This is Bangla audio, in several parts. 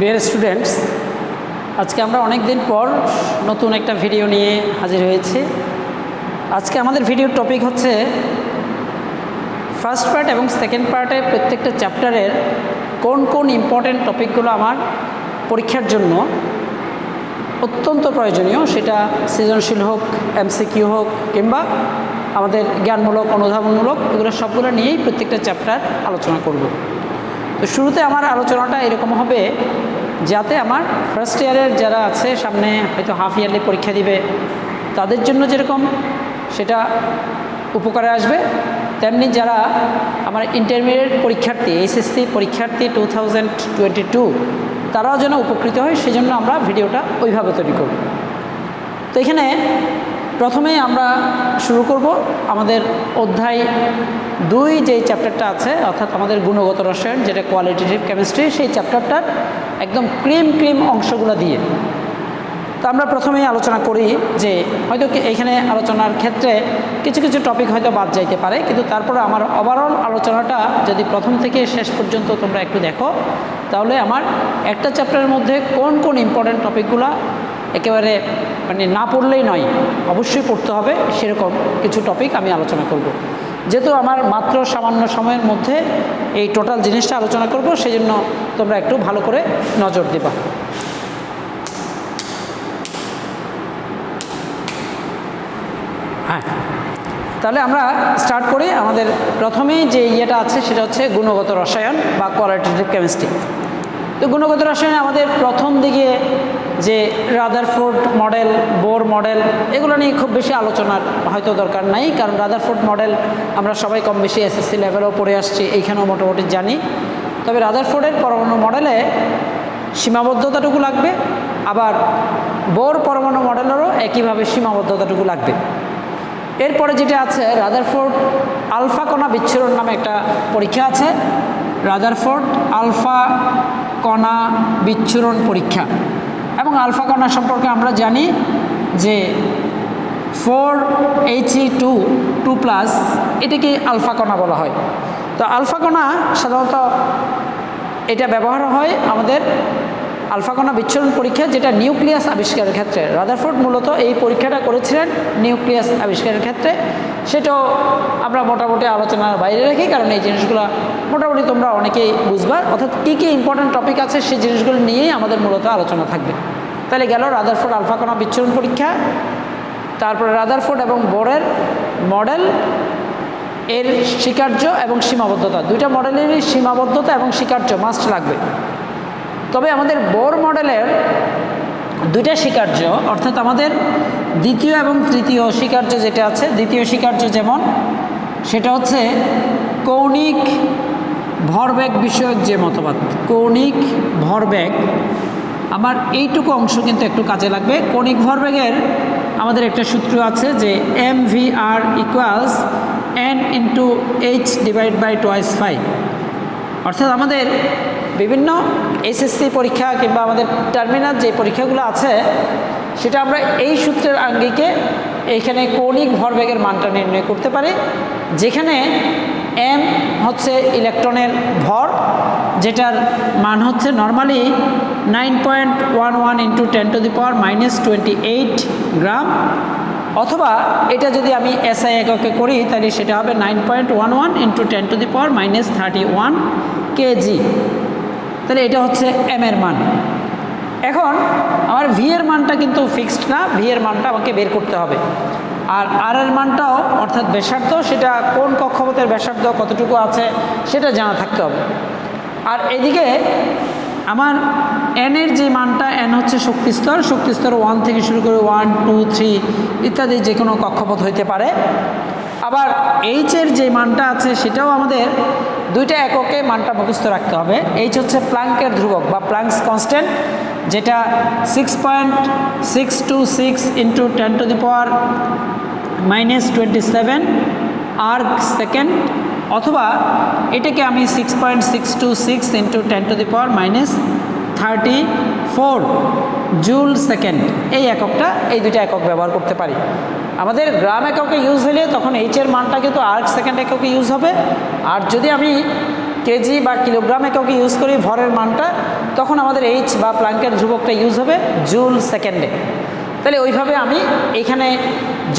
ডিয়ার স্টুডেন্টস, আজকে আমরা অনেক দিন পর নতুন একটা ভিডিও নিয়ে হাজির হয়েছি। আজকে আমাদের ভিডিওর টপিক হচ্ছে ফার্স্ট পার্ট এবং সেকেন্ড পার্টের প্রত্যেকটা চ্যাপ্টারের কোন কোন ইম্পর্টেন্ট টপিকগুলো আমার পরীক্ষার জন্য অত্যন্ত প্রয়োজনীয়, সেটা সৃজনশীল হোক, এমসিকিউ হোক কিংবা আমাদের জ্ঞানমূলক, অনুধাবনমূলক, এগুলো সবগুলো নিয়েই প্রত্যেকটা চ্যাপ্টার আলোচনা করব। তো শুরুতে আমার আলোচনাটা এরকম হবে যাতে আমার ফার্স্ট ইয়ারের যারা আছে, সামনে হয়তো হাফ ইয়ারলি পরীক্ষা দিবে, তাদের জন্য যেরকম সেটা উপকারে আসবে, তেমনি যারা আমার ইন্টারমিডিয়েট পরীক্ষার্থী, এইচএসসি পরীক্ষার্থী 2022, তারাও যেন উপকৃত হয়, সেজন্য আমরা ভিডিওটা ওইভাবে তৈরি করব। তো এখানে প্রথমেই আমরা শুরু করব আমাদের অধ্যায় 2 যে চ্যাপ্টারটা আছে, অর্থাৎ আমাদের গুণগত রসায়ন, যেটা কোয়ালিটেটিভ কেমিস্ট্রি, সেই চ্যাপ্টারটার একদম ক্রিম অংশগুলো দিয়ে। তো আমরা প্রথমেই আলোচনা করি যে হয়তো এইখানে আলোচনার ক্ষেত্রে কিছু কিছু টপিক হয়তো বাদ যাইতে পারে, কিন্তু তারপরে আমার ওভারঅল আলোচনাটা যদি প্রথম থেকে শেষ পর্যন্ত তোমরা একটু দেখো, তাহলে আমার একটা চ্যাপ্টারের মধ্যে কোন কোন ইম্পর্টেন্ট টপিকগুলো একেবারে মানে না পড়লেই নয়, অবশ্যই পড়তে হবে, সেরকম কিছু টপিক আমি আলোচনা করব। যেহেতু আমার মাত্র সামান্য সময়ের মধ্যে এই টোটাল জিনিসটা আলোচনা করব, সেই জন্য তোমরা একটু ভালো করে নজর দিবা। হ্যাঁ, তাহলে আমরা স্টার্ট করি। আমাদের প্রথমেই যে ইয়েটা আছে সেটা হচ্ছে গুণগত রসায়ন বা কোয়ালিটেটিভ কেমিস্ট্রি। তো গুণগত রসায়নে আমাদের প্রথম দিকে যে রাদারফোর্ড মডেল, বোর মডেল, এগুলো নিয়ে খুব বেশি আলোচনার হয়তো দরকার নাই, কারণ রাদারফোর্ড মডেল আমরা সবাই কম বেশি এসএসসি লেভেলেও পড়ে আসছি, এইখানেও মোটামুটি জানি। তবে রাদারফোর্ডের পরমাণু মডেলে সীমাবদ্ধতাটুকু লাগবে, আবার বোর পরমাণু মডেলেরও একইভাবে সীমাবদ্ধতাটুকু লাগবে। এরপরে যেটা আছে রাদারফোর্ড আলফা কণা বিচ্ছুরণ নামে একটা পরীক্ষা আছে, রাদারফোর্ড আলফা কণা বিচ্ছুরণ পরীক্ষা। এবং আলফা কণা সম্পর্কে আমরা জানি যে 4He2+, এটাকে আলফা কণা বলা হয়। তো আলফা কণা সাধারণত এটা ব্যবহার হয় আমাদের আলফা কণা বিচ্ছুরণ পরীক্ষা, যেটা নিউক্লিয়াস আবিষ্কারের ক্ষেত্রে। রাদারফোর্ড মূলত এই পরীক্ষাটা করেছিলেন নিউক্লিয়াস আবিষ্কারের ক্ষেত্রে, সেটাও আমরা মোটামুটি আলোচনার বাইরে রাখি, কারণ এই জিনিসগুলো মোটামুটি তোমরা অনেকেই বুঝবা। অর্থাৎ কী কী ইম্পর্টেন্ট টপিক আছে সেই জিনিসগুলো নিয়েই আমাদের মূলত আলোচনা থাকবে। তাহলে গেল রাদারফোর্ড আলফা কণা বিচ্ছুরণ পরীক্ষা, তারপরে রাদারফোর্ড এবং বোরের মডেল, এর স্বীকার্য এবং সীমাবদ্ধতা, দুইটা মডেলেরই সীমাবদ্ধতা এবং স্বীকার্য মাস্ট লাগবে। তবে আমাদের বোর মডেলের দুইটা স্বীকার্য, অর্থাৎ আমাদের দ্বিতীয় এবং তৃতীয় স্বীকার্য যেটা আছে, দ্বিতীয় স্বীকার্য যেমন সেটা হচ্ছে কৌণিক ভরবেগ বিষয়ক যে মতবাদ, কৌণিক ভরবেগ, আমার এইটুকু অংশ কিন্তু একটু কাজে লাগবে। কৌণিক ভরবেগের আমাদের একটা সূত্র আছে যে mvr = n × h/2/5, অর্থাৎ আমাদের বিভিন্ন এসএসসি পরীক্ষা কিংবা আমাদের টার্মিনাল যে পরীক্ষাগুলো আছে, সেটা আমরা এই সূত্রের আঙ্গিকে এইখানে কৌণিক ভরবেগের মানটা নির্ণয় করতে পারি, যেখানে m হচ্ছে ইলেকট্রনের ভর, যেটার মান হচ্ছে নর্মালি 9.11 × 10⁻⁻28 গ্রাম, অথবা এটা যদি আমি SI এককে করি তাহলে সেটা হবে 9.11 × 10⁻31 কেজি। তাহলে এটা হচ্ছে m এর মান। এখন আমার v এর মানটা কিন্তু ফিক্সড না, v এর মানটা আমাকে বের করতে হবে। আর r এর মানটাও, অর্থাৎ ব্যাসার্ধ, সেটা কোন কক্ষপথের ব্যাসার্ধ কতটুকু আছে সেটা জানা থাকতে হবে। আর এদিকে আমার n এর যে মানটা, n হচ্ছে শক্তিস্তর, শক্তিস্তর 1 থেকে শুরু করে 1, 2, 3 ইত্যাদি যে কোনো কক্ষপথ হইতে পারে। আবার h এর যে মানটা আছে সেটাও আমাদের দুইটা এককে মানটা মুখস্থ রাখতে হবে। h হচ্ছে প্লাঙ্কের ধ্রুবক বা প্লাঙ্কস কনস্ট্যান্ট, যেটা 6.626 × 10⁻⁻27 আর্গ সেকেন্ড, অথবা এটাকে আমি 6.626 × 10⁻34 জুল সেকেন্ড, এই এককটা, এই দুইটা একক ব্যবহার করতে পারি। আমাদের গ্রাম এককে ইউজ হলে তখন এইচের মানটা কিন্তু আর্গ সেকেন্ড এককে ইউজ হবে, আর যদি আমি কেজি বা কিলোগ্রাম এককে ইউজ করি ভরের মানটা, তখন আমাদের এইচ বা প্ল্যাঙ্কের ধ্রুবকটা ইউজ হবে জুল সেকেন্ডে। তাহলে ওইভাবে আমি এখানে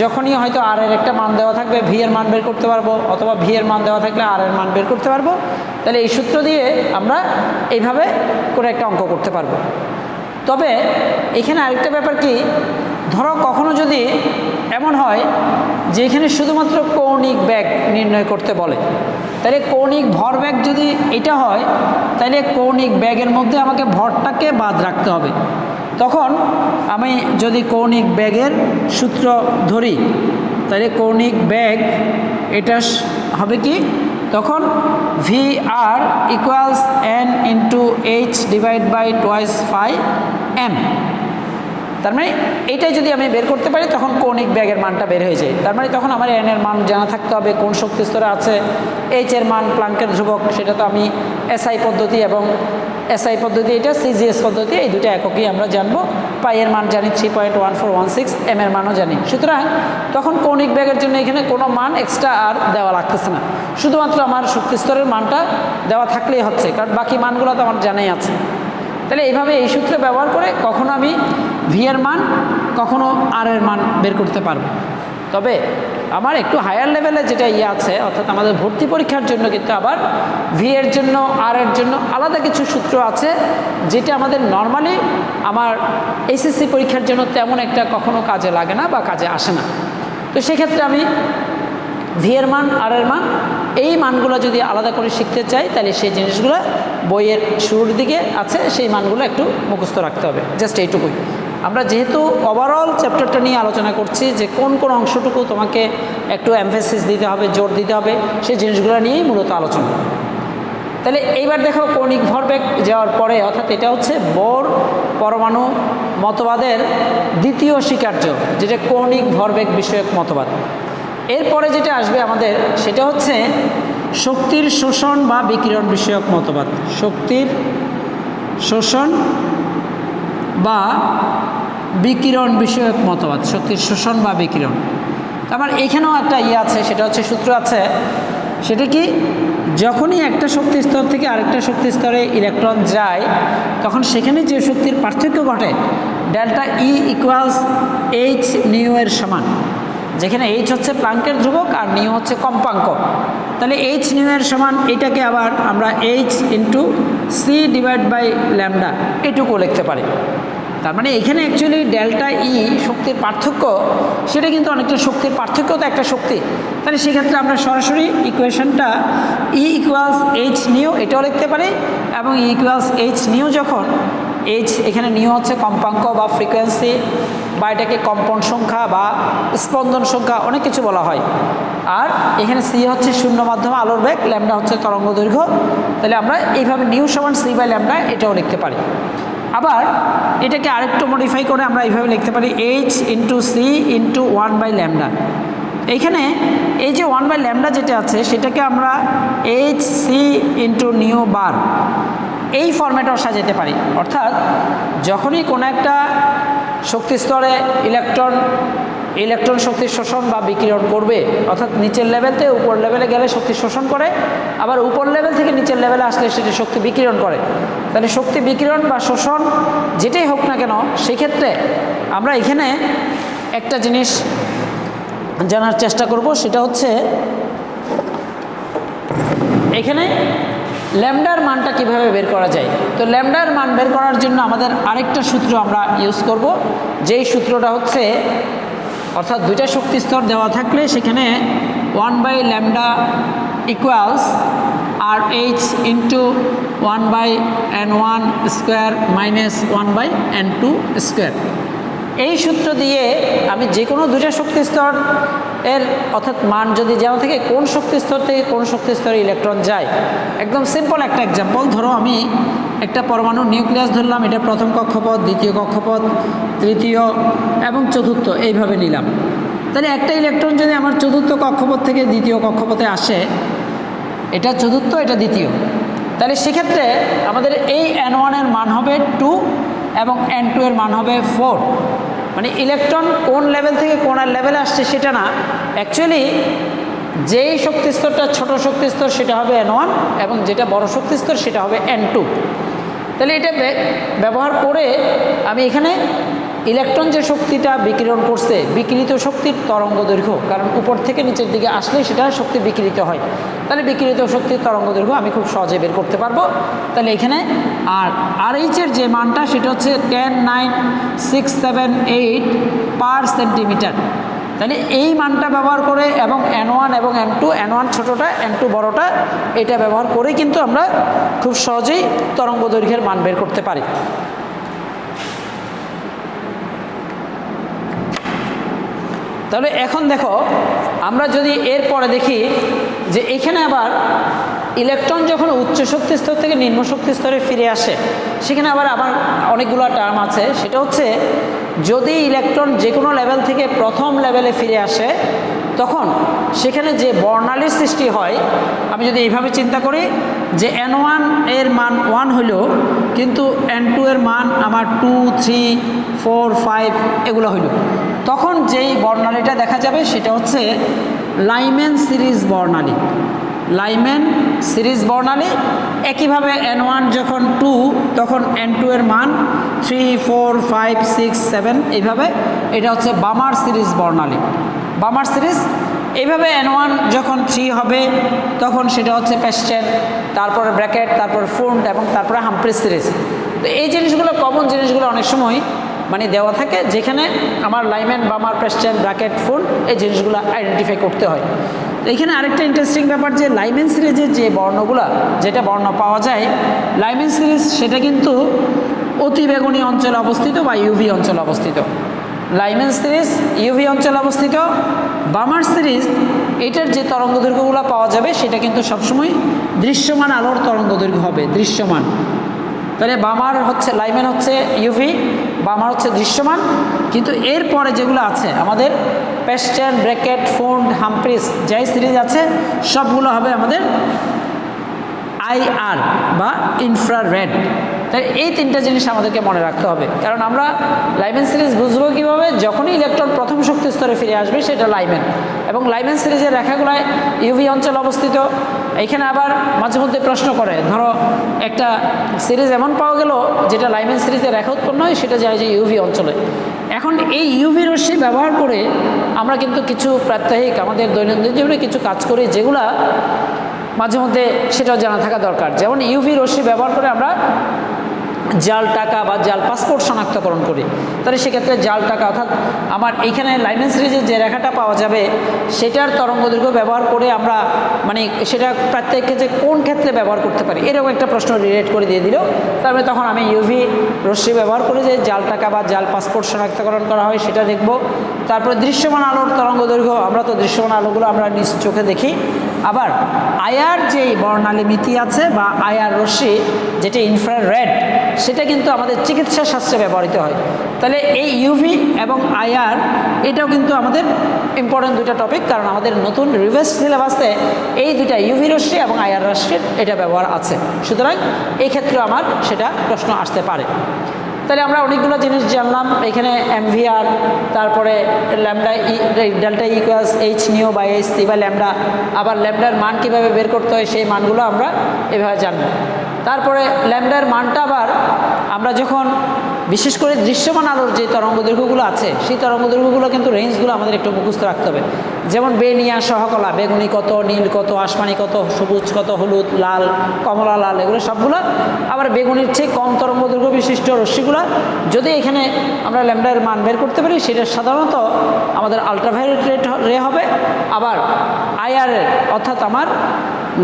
যখনই হয়তো আর এর একটা মান দেওয়া থাকবে ভি এর মান বের করতে পারবো, অথবা ভি এর মান দেওয়া থাকলে আর এর মান বের করতে পারবো। তাহলে এই সূত্র দিয়ে আমরা এইভাবে করে একটা অঙ্ক করতে পারবো। তবে এখানে আরেকটা ব্যাপার কি, ধরো কখনো যদি এমন হয় যে এখানে শুধুমাত্র কৌণিক বেগ নির্ণয় করতে বলে, তাহলে কৌণিক ভরবেগ যদি এটা হয়, তাহলে কৌণিক বেগের মধ্যে আমাকে ভরটাকে বাদ রাখতে হবে। তখন আমি যদি কৌণিক বেগের সূত্র ধরি, তাহলে কৌণিক বেগ এটা হবে কি, তখন V R equals N into H divide by twice pi M. তার মানে এইটাই যদি আমি বের করতে পারি তখন কৌণিক বেগের মানটা বের হয়ে যায়। তার মানে তখন আমার এন এর মান জানা থাকতে হবে, কোন শক্তি স্তরে আছে, এইচ এর মান প্ল্যাঙ্কের ধ্রুবক, সেটা তো আমি এসআই পদ্ধতি এবং এসআই পদ্ধতি এটা সিজিএস পদ্ধতি, এই দুটো এককই আমরা জানবো। পাই এর মান জানি 3.1416, এম এর মানও জানি। সুতরাং তখন কৌণিক বেগের জন্য এখানে কোনো মান এক্সট্রা আর দেওয়া লাগতেছে না, শুধুমাত্র আমার শক্তি স্তরের মানটা দেওয়া থাকলেই হচ্ছে, কারণ বাকি মানগুলো তো আমার জানাই আছে। তাহলে এইভাবে এই সূত্র ব্যবহার করে কখনো আমি ভি এর মান, কখনো আর এর মান বের করতে পারবো। তবে আমার একটু হায়ার লেভেলে যেটা আছে, অর্থাৎ আমাদের ভর্তি পরীক্ষার জন্য কিন্তু আবার ভি এর জন্য আর এর জন্য আলাদা কিছু সূত্র আছে, যেটা আমাদের নর্মালি আমার এসএসসি পরীক্ষার জন্য তেমন একটা কখনো কাজে লাগে না বা কাজে আসে না। তো সেক্ষেত্রে আমি ভি এর মান আর এর মান এই মানগুলো যদি আলাদা করে শিখতে চাই, তাহলে সেই জিনিসগুলো বইয়ের শুরুর দিকে আছে, সেই মানগুলো একটু মুখস্থ রাখতে হবে। জাস্ট এইটুকুই। আমরা যেহেতু ওভারঅল চ্যাপ্টারটা নিয়ে আলোচনা করছি যে কোন কোন অংশটুকু তোমাকে একটু এমফেসিস দিতে হবে, জোর দিতে হবে, সেই জিনিসগুলো নিয়েই মূলত আলোচনা। তাহলে এইবার দেখো কৌণিক ভরবেগ যাওয়ার পরে, অর্থাৎ এটা হচ্ছে বোর পরমাণু মতবাদের দ্বিতীয় স্বীকার্য, যেটা কৌণিক ভরবেগ বিষয়ক মতবাদ। এরপরে যেটা আসবে আমাদের সেটা হচ্ছে শক্তির শোষণ বা বিকিরণ বিষয়ক মতবাদ। শক্তির শোষণ বা বিকিরণ বিষয়ক মতবাদ, শক্তির শোষণ বা বিকিরণ। আমার এখানেও একটা আছে, সেটা হচ্ছে সূত্র আছে। সেটা কি, যখনই একটা শক্তি স্তর থেকে আরেকটা শক্তি স্তরে ইলেকট্রন যায়, তখন সেখানে যে শক্তির পার্থক্য ঘটে, ডেল্টা ই ইকুয়ালস এইচ নিউ এর সমান। যেখানে এইচ হচ্ছে প্ল্যাঙ্কের ধ্রুবক আর নিউ হচ্ছে কম্পাঙ্ক। তাহলে এইচ নিউ এর সমান এটাকে আবার আমরা H into C divide by lambda এটুকু লিখতে পারি। তার মানে এখানে অ্যাকচুয়ালি ডেল্টা ই শক্তির পার্থক্য, সেটা কিন্তু অনেকটা শক্তির পার্থক্য, তো একটা শক্তি। তাহলে সেক্ষেত্রে আমরা সরাসরি ইকুয়েশনটা ই ইকুয়ালস এইচ নিউ এটাও লিখতে পারি, এবং ই ইকুয়ালস এইচ নিউ যখন এইচ এখানে নিউ হচ্ছে কম্পাঙ্ক বা ফ্রিকোয়েন্সি, বা এটাকে কম্পন সংখ্যা বা স্পন্দন সংখ্যা অনেক কিছু বলা হয়। আর এখানে সি হচ্ছে শূন্য মাধ্যমে আলোর বেগ, ল্যামডা হচ্ছে তরঙ্গ দৈর্ঘ্য। তাহলে আমরা এইভাবে নিউ সমান সি বাই ল্যামডা এটাও লিখতে পারি। আবার এটাকে আরেকটু মডিফাই করে আমরা এইভাবে লিখতে পারি H into C into 1 by lambda. এইখানে এই যে 1 বাই ল্যামডা যেটা আছে, সেটাকে আমরা এইচ সি ইন্টু নিউ বার এই ফরম্যাটেও সাজাতে পারি। অর্থাৎ যখনই কোনো একটা শক্তি স্তরে ইলেকট্রন শক্তি শোষণ বা বিকিরণ করবে, অর্থাৎ নিচের লেভেল থেকে উপর লেভেলে গেলে শক্তি শোষণ করে, আবার উপর লেভেল থেকে নিচের লেভেলে আসলে সেটি শক্তি বিকিরণ করে। তাহলে শক্তি বিকিরণ বা শোষণ যেটাই হোক না কেন, সেক্ষেত্রে আমরা এখানে একটা জিনিস জানার চেষ্টা করব, সেটা হচ্ছে এখানে ল্যামডার মানটা কিভাবে বের করা যায়। তো ল্যামডার মান বের করার জন্য আমাদের আরেকটা সূত্র আমরা ইউজ করব, যেই সূত্রটা হচ্ছে, অর্থাৎ দুইটা শক্তি স্তর দেওয়া থাকলে সেখানে 1 by lambda equals R H into 1 by n1 square minus 1 by n2 square. এই সূত্র দিয়ে আমি যে কোনো দুইটা শক্তি স্তর এর অর্থাৎ মান যদি যেমন থেকে কোন শক্তি স্তর থেকে কোন শক্তি স্তরে ইলেকট্রন যায়, একদম সিম্পল একটা এক্সাম্পল। ধরো আমি একটা পরমাণু নিউক্লিয়াস ধরলাম, এটা প্রথম কক্ষপথ, দ্বিতীয় কক্ষপথ, তৃতীয় এবং চতুর্থ, এইভাবে নিলাম। তাহলে একটা ইলেকট্রন যদি আমার চতুর্থ কক্ষপথ থেকে দ্বিতীয় কক্ষপথে আসে, এটা চতুর্থ, এটা দ্বিতীয়, তাহলে সেক্ষেত্রে আমাদের এই n1 এর মান হবে 2 এবং n2 এর মান হবে 4। মানে ইলেকট্রন কোন লেভেল থেকে কোন লেভেলে আসছে সেটা না, অ্যাকচুয়ালি যেই শক্তি স্তরটা ছোট শক্তি স্তর সেটা হবে n1, এবং যেটা বড় শক্তি স্তর সেটা হবে n2। তাহলে এটা ব্যবহার করে আমি এখানে ইলেকট্রন যে শক্তিটা বিকিরণ করছে, বিকিরিত শক্তির তরঙ্গ দৈর্ঘ্য, কারণ উপর থেকে নিচের দিকে আসলে সেটা শক্তি বিকিরিত হয়, তাহলে বিকিরিত শক্তির তরঙ্গ দৈর্ঘ্য আমি খুব সহজে বের করতে পারবো। তাহলে এখানে আর এইচের যে মানটা সেটা হচ্ছে 109678 পার সেন্টিমিটার। তাহলে এই মানটা ব্যবহার করে এবং N1 এবং N2, N1 ছোটোটা N2 বড়টা, এটা ব্যবহার করে কিন্তু আমরা খুব সহজেই তরঙ্গ দৈর্ঘ্যের মান বের করতে পারি। তাহলে এখন দেখো আমরা যদি এরপরে দেখি যে এখানে আবার ইলেকট্রন যখন উচ্চ শক্তি স্তর থেকে নিম্ন শক্তি স্তরে ফিরে আসে, সেখানে আবার অনেকগুলো টার্ম আছে। সেটা হচ্ছে যদি ইলেকট্রন যে কোনো লেভেল থেকে প্রথম লেভেলে ফিরে আসে, তখন সেখানে যে বর্ণালীর সৃষ্টি হয়, আমি যদি এইভাবে চিন্তা করি যে N1 এর মান 1 হইল, কিন্তু N2 এর মান আমার 2, 3, 4, 5 এগুলো হইল, তখন যেই বর্ণালীটা দেখা যাবে সেটা হচ্ছে লাইম্যান সিরিজ বর্ণালী। লাইম্যান সিরিজ বর্ণালী। একইভাবে N1 যখন 2, তখন N2 এর মান 3, 4, 5, 6, 7 এইভাবে, এটা হচ্ছে বামার সিরিজ বর্ণালী। বামার সিরিজ। এইভাবে N1 যখন 3 হবে তখন সেটা হচ্ছে প্যাস্টেন, তারপরে ব্র্যাকেট, তারপর ফুন্ড এবং তারপরে হামফ্রি সিরিজ। তো এই জিনিসগুলো কমন জিনিসগুলো অনেক সময় মানে দেওয়া থাকে, যেখানে আমার লাইম্যান, বামার, প্যাস্টেন, ব্র্যাকেট, ফুন্ড এই জিনিসগুলো আইডেন্টিফাই করতে হয়। এখানে আরেকটা ইন্টারেস্টিং ব্যাপার যে লাইম্যান সিরিজের যে বর্ণগুলো, যেটা বর্ণ পাওয়া যায় লাইম্যান সিরিজ, সেটা কিন্তু অতিবেগুনি অঞ্চলে অবস্থিত বা ইউভি অঞ্চলে অবস্থিত। লাইম্যান সিরিজ ইউভি অঞ্চলে অবস্থিত। বামার সিরিজ এটার যে তরঙ্গ দৈর্ঘ্যগুলো পাওয়া যাবে সেটা কিন্তু সবসময় দৃশ্যমান আলোর তরঙ্গ দৈর্ঘ্য হবে, দৃশ্যমান। তাহলে বামার হচ্ছে, লাইম্যান হচ্ছে ইউভি, বামার হচ্ছে দৃশ্যমান। কিন্তু এরপরে যেগুলো আছে আমাদের প্যাস্টেন, ব্র্যাকেট, ফুন্ড, হামফ্রিস, যাই সিরিজ আছে সবগুলো হবে আমাদের IR বা ইনফ্রারেড। তাই এই তিনটা জিনিস আমাদেরকে মনে রাখতে হবে, কারণ আমরা লাইম্যান সিরিজ বুঝবো কীভাবে, যখনই ইলেকট্রন প্রথম শক্তি স্তরে ফিরে আসবে সেটা লাইম্যান, এবং লাইম্যান সিরিজের রেখাগুলায় ইউভি অঞ্চল অবস্থিত। এখানে আবার মাঝে মধ্যে প্রশ্ন করে, ধরো একটা সিরিজ এমন পাওয়া গেল যেটা লাইম্যান সিরিজের রেখা উৎপন্ন হয়, সেটা যায় যে ইউভি অঞ্চলে। এখন এই ইউভি রশ্মি ব্যবহার করে আমরা কিন্তু কিছু প্রাত্যহিক আমাদের দৈনন্দিন জীবনে কিছু কাজ করি, যেগুলা মাঝে মধ্যে সেটাও জানা থাকা দরকার। যেমন ইউভি রশ্মি ব্যবহার করে আমরা জাল টাকা বা জাল পাসপোর্ট শনাক্তকরণ করি। তাহলে সেক্ষেত্রে জাল টাকা, অর্থাৎ আমার এইখানে লাইম্যান সিরিজের যে রেখাটা পাওয়া যাবে সেটার তরঙ্গ দৈর্ঘ্য ব্যবহার করে আমরা মানে সেটা প্রত্যেক ক্ষেত্রে কোন ক্ষেত্রে ব্যবহার করতে পারি, এরকম একটা প্রশ্ন রিলেট করে দিয়ে দিল। তারপরে তখন আমি ইউভি রশ্মি ব্যবহার করে যে জাল টাকা বা জাল পাসপোর্ট শনাক্তকরণ করা হয় সেটা দেখব। তারপরে দৃশ্যমান আলোর তরঙ্গ দৈর্ঘ্য, আমরা তো দৃশ্যমান আলোগুলো আমরা নিজ চোখে দেখি। আবার আয়ার যেই বর্ণালী মিতি আছে বা আয়ার রশ্মি, যেটা ইনফ্রারেড, সেটা কিন্তু আমাদের চিকিৎসা শাস্ত্রে ব্যবহৃত হয়। তাহলে এই ইউভি এবং আইআর এটাও কিন্তু আমাদের ইম্পর্টেন্ট দুইটা টপিক, কারণ আমাদের নতুন রিভাইজ সিলেবাসে এই দুইটা ইউভি রশ্মি এবং আইআর রশ্মির এটা ব্যবহার আছে। সুতরাং এই ক্ষেত্রে আমার সেটা প্রশ্ন আসতে পারে। তাহলে আমরা অনেকগুলো জিনিস জানলাম এখানে, এমভিআর, তারপরে lambda delta equals H nu by H C বা ল্যামডা, আবার ল্যামডার মান কীভাবে বের করতে হয় সেই মানগুলো আমরা এভাবে জানব। তারপরে ল্যামডার মানটা আবার আমরা যখন বিশেষ করে দৃশ্যমান আলোর যে তরঙ্গ দৈর্ঘ্যগুলো আছে সেই তরঙ্গ দৈর্ঘ্যগুলো কিন্তু রেঞ্জগুলো আমাদের একটু মুখস্থ রাখতে হবে। যেমন বেনিয়া, সহকলা, বেগুনি কত, নীল কত, আসমানি কত, সবুজ কত, হলুদ, লাল, কমলা লাল, এগুলো সবগুলো। আবার বেগুনির চেয়ে কম তরঙ্গ দৈর্ঘ্য বিশিষ্ট রশ্মিগুলো যদি এখানে আমরা ল্যামডার মান বের করতে পারি, সেটা সাধারণত আমাদের আলট্রাভায়োলেট রে হবে। আবার আইআরের অর্থাৎ আমার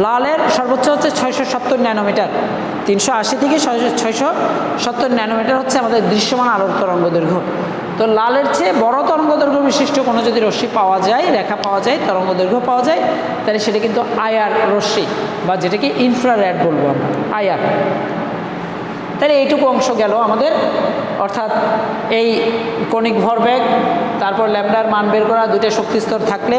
লালের সর্বোচ্চ হচ্ছে 670 ন্যানোমিটার, 380 থেকে 670 ন্যানোমিটার হচ্ছে আমাদের দৃশ্যমান আলোর তরঙ্গ দৈর্ঘ্য। তো লালের চেয়ে বড় তরঙ্গ দৈর্ঘ্য বিশিষ্ট কোনো যদি রশ্মি পাওয়া যায়, রেখা পাওয়া যায়, তরঙ্গ দৈর্ঘ্য পাওয়া যায়, তাহলে সেটা কিন্তু আইআর রশ্মি বা যেটাকে ইনফ্রারেড বলবো আমরা, আইআর। তাহলে এইটুকু অংশ গেল আমাদের, অর্থাৎ এই কণিক ভরবেগ, তারপর ল্যামডার মান বের করা, দুটো শক্তিস্তর থাকলে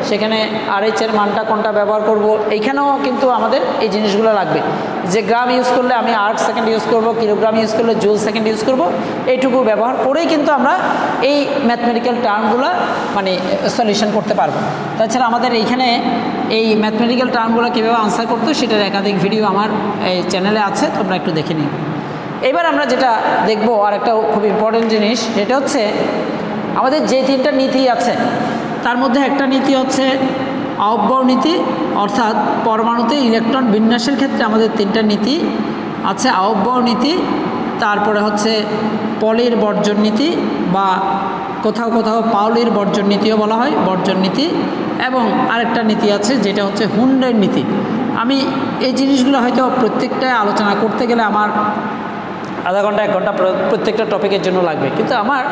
সেখানে আরএইচের মানটা কোনটা ব্যবহার করব, এইখানেও কিন্তু আমাদের এই জিনিসগুলো লাগবে। যে গ্রাম ইউজ করলে আমি আর্ক সেকেন্ড ইউজ করব, কিলোগ্রাম ইউজ করলে জুল সেকেন্ড ইউজ করব, এইটুকু ব্যবহার করেই কিন্তু আমরা এই ম্যাথমেটিক্যাল টার্মগুলো মানে সলিউশন করতে পারবো। তাছাড়া আমাদের এইখানে এই ম্যাথমেটিক্যাল টার্মগুলো কীভাবে আনসার করতে সেটার একাধিক ভিডিও আমার এই চ্যানেলে আছে, তোমরা একটু দেখে নিও। এবার আমরা যেটা দেখব আর একটা খুব ইম্পর্টেন্ট জিনিস, সেটা হচ্ছে আমাদের যে তিনটা নীতি আছে তার মধ্যে একটা নীতি হচ্ছে আহ্বায়ক নীতি, অর্থাৎ পরমাণুতে ইলেকট্রন বিন্যাসের ক্ষেত্রে আমাদের তিনটা নীতি আছে। আহ্বায়ক নীতি, তারপরে হচ্ছে পলির বর্জন নীতি বা কোথাও কোথাও পাউলির বর্জন নীতিও বলা হয়, বর্জন নীতি, এবং আরেকটা নীতি আছে যেটা হচ্ছে হুন্ডের নীতি। আমি এই জিনিসগুলো হয়তো প্রত্যেকটায় আলোচনা করতে গেলে আমার আধা ঘন্টা 1 ঘন্টা প্রত্যেকটা টপিকের জন্য লাগবে, কিন্তু আমার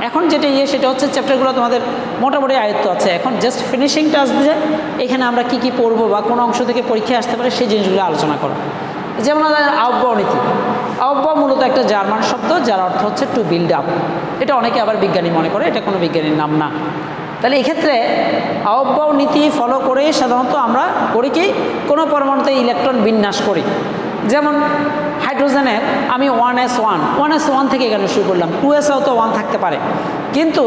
এখন যেটা সেটা হচ্ছে চ্যাপ্টারগুলো তোমাদের মোটামুটি আয়ত্ত আছে। এখন জাস্ট ফিনিশিং টাচ দিয়ে এখানে আমরা কি কি পড়বো বা কোন অংশ থেকে পরীক্ষায় আসতে পারে সেই জিনিসগুলো আলোচনা করো। যেমন আহ্বায়ক নীতি। আহ্বায়ক মূলত একটা জার্মান শব্দ যার অর্থ হচ্ছে টু বিল্ড আপ। এটা অনেকে আবার বিজ্ঞানী মনে করে, এটা কোনো বিজ্ঞানীর নাম না। তাহলে এক্ষেত্রে আহ্বায়ক নীতি ফলো করে সাধারণত আমরা করি কি, কোনো পরমাণুতে ইলেকট্রন বিন্যাস করি। যেমন হাইড্রোজেনের আমি 1s1 থেকে এখানে শুরু করলাম, 2sও তো 1 থাকতে পারে, কিন্তু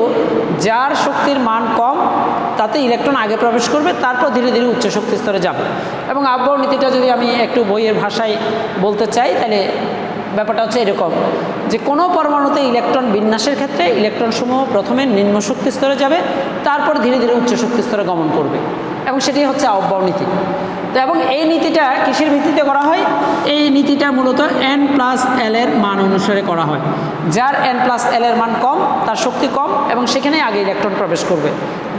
যার শক্তির মান কম তাতে ইলেকট্রন আগে প্রবেশ করবে, তারপর ধীরে ধীরে উচ্চ শক্তি স্তরে যাবে। এবং আহ্বায়ক নীতিটা যদি আমি একটু বইয়ের ভাষায় বলতে চাই, তাহলে ব্যাপারটা হচ্ছে এরকম যে কোনো পরমাণুতে ইলেকট্রন বিন্যাসের ক্ষেত্রে ইলেকট্রনসমূহ প্রথমে নিম্ন শক্তি স্তরে যাবে, তারপর ধীরে ধীরে উচ্চ শক্তি স্তরে গমন করবে, এবং সেটি হচ্ছে আহ্বায়ক নীতি। তো এবং এই নীতিটা কিসের ভিত্তিতে করা হয়? এই নীতিটা মূলত n+l এর মান অনুসারে করা হয়। যার n+l এর মান কম, তার শক্তি কম, এবং সেখানে আগে ইলেকট্রন প্রবেশ করবে।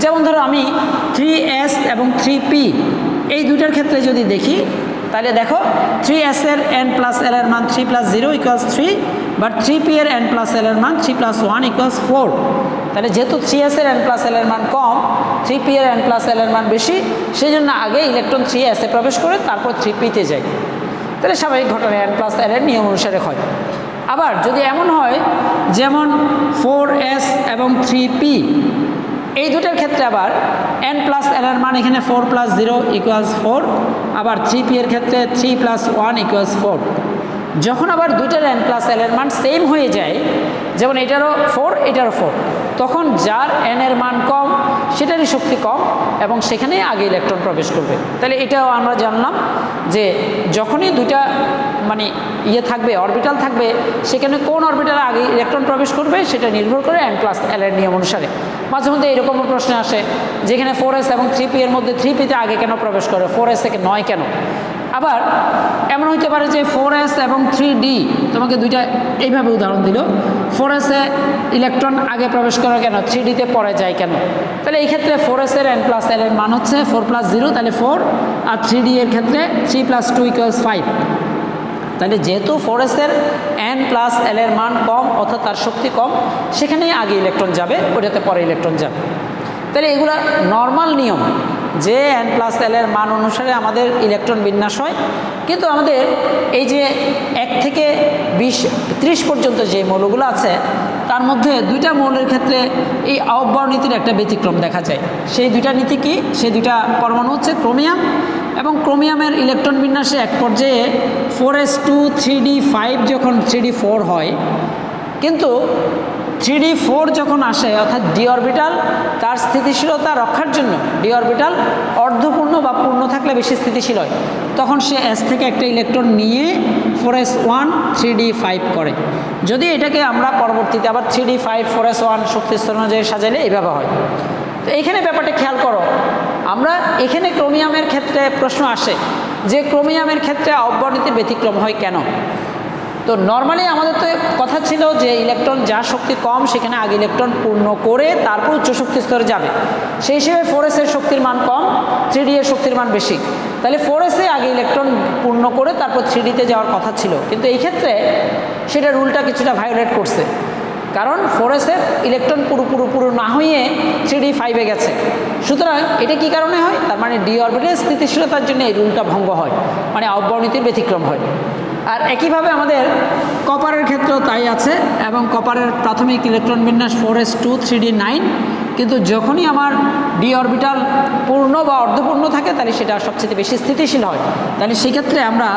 যেমন ধরো আমি 3s এবং 3p এই দুটার ক্ষেত্রে যদি দেখি, তাহলে দেখো 3s এর n+l এর মান 3+0 = 3, বাট 3p এর n+l এর মান 3+1 = 4। তাহলে যেহেতু 3s এর n+l এর মান কম, 3p এর n+l এর মান বেশি, সেই জন্য আগে ইলেকট্রন 3s এ প্রবেশ করে তারপর 3p তে যায়। তাহলে স্বাভাবিক ঘটনা n+l এর নিয়ম অনুসারে হয়। আবার যদি এমন হয় যেমন 4s এবং 3p এই দুটার ক্ষেত্রে আবার n+l এর মান এখানে 4+0 = 4, আবার 3p এর ক্ষেত্রে 3+1 = 4। যখন আবার দুইটার n+l এর মান সেম হয়ে যায়, যেমন এটারও 4 এটারও 4, তখন যার n এর মান কম সেটারই শক্তি কম, এবং সেখানে আগে ইলেকট্রন প্রবেশ করবে। তাহলে এটাও আমরা জানলাম যে যখনই দুইটা থাকবে, অরবিটাল থাকবে, সেখানে কোন অরবিটালে আগে ইলেকট্রন প্রবেশ করবে সেটা নির্ভর করে n+l এর নিয়ম অনুসারে। মাঝে মধ্যে এরকম প্রশ্ন আসে যেখানে 4s এবং 3p এর মধ্যে 3p তে আগে কেন প্রবেশ করে, 4s থেকে 9 কেন? আবার এমন হইতে পারে যে 4s এবং 3d, তোমাকে দুইটা এইভাবে উদাহরণ দিল, 4s এ ইলেকট্রন আগে প্রবেশ করে কেন, 3d তে পরে যায় কেন? তাহলে এই ক্ষেত্রে 4s এর n+l এর মান হচ্ছে 4+0, তাহলে 4, আর 3d এর ক্ষেত্রে 3+2 = 5। তাহলে যেহেতু 4s এর n+l এর মান কম, অর্থাৎ তার শক্তি কম, সেখানেই আগে ইলেকট্রন যাবে, ওটাতে পরে ইলেকট্রন যাবে। তাহলে এগুলা নর্মাল নিয়ম যে n+l এর মান অনুসারে আমাদের ইলেকট্রন বিন্যাস হয়। কিন্তু আমাদের এই যে 1 থেকে 20-30 পর্যন্ত যে মৌলগুলো আছে, তার মধ্যে দুইটা মৌলের ক্ষেত্রে এই আহ্বায়ক নীতির একটা ব্যতিক্রম দেখা যায়। সেই দুইটা নীতি কি? সেই দুইটা পরমাণু হচ্ছে ক্রোমিয়াম, এবং ক্রোমিয়ামের ইলেকট্রন বিন্যাসে এক পর্যায়ে 4s2 3d5 যখন 3d4 হয়, কিন্তু 3d4 যখন আসে, অর্থাৎ ডি অরবিটাল তার স্থিতিশীলতা রক্ষার জন্য, ডি অরবিটাল অর্ধপূর্ণ বা পূর্ণ থাকলে বেশি স্থিতিশীল হয়, তখন সে s থেকে একটা ইলেকট্রন নিয়ে 4s1 3d5 করে। যদি এটাকে আমরা পরবর্তীতে আবার 3d5 4s1 শক্তি স্তর অনুযায়ী সাজাইলে এইভাবে হয়। তো এইখানে ব্যাপারটা খেয়াল করো, আমরা এখানে ক্রোমিয়ামের ক্ষেত্রে প্রশ্ন আসে যে ক্রোমিয়ামের ক্ষেত্রে আহ্বায়ক নীতির ব্যতিক্রম হয় কেন? তো নর্মালি আমাদের তো কথা ছিল যে ইলেকট্রন যার শক্তি কম সেখানে আগে ইলেকট্রন পূর্ণ করে তারপর উচ্চ শক্তি স্তরে যাবে। সেই হিসেবে 4s এর শক্তির মান কম, 3d এর শক্তির মান বেশি, তাহলে 4s এ আগে ইলেকট্রন পূর্ণ করে তারপর 3d তে যাওয়ার কথা ছিল। কিন্তু এই ক্ষেত্রে সেটা রুলটা কিছুটা ভায়োলেট করছে, কারণ 4s এর ইলেকট্রন পুরো না হয়ে 3d5 গেছে। সুতরাং এটা কি কারণে হয়? তার মানে ডি অরবিটালের স্থিতিশীলতার জন্য এই রুলটা ভঙ্গ হয়, মানে আহ্বায়ক নীতির ব্যতিক্রম হয়। আর একইভাবে আমাদের কপারের ক্ষেত্রেও তাই আছে, এবং কপারের প্রাথমিক ইলেকট্রন বিন্যাস 4s2 3d9, কিন্তু যখনই আমার ডি অরবিটাল পূর্ণ বা অর্ধপূর্ণ থাকে তাহলে সেটা সবচেয়ে বেশি স্থিতিশীল হয়। তাহলে সেক্ষেত্রে আমরা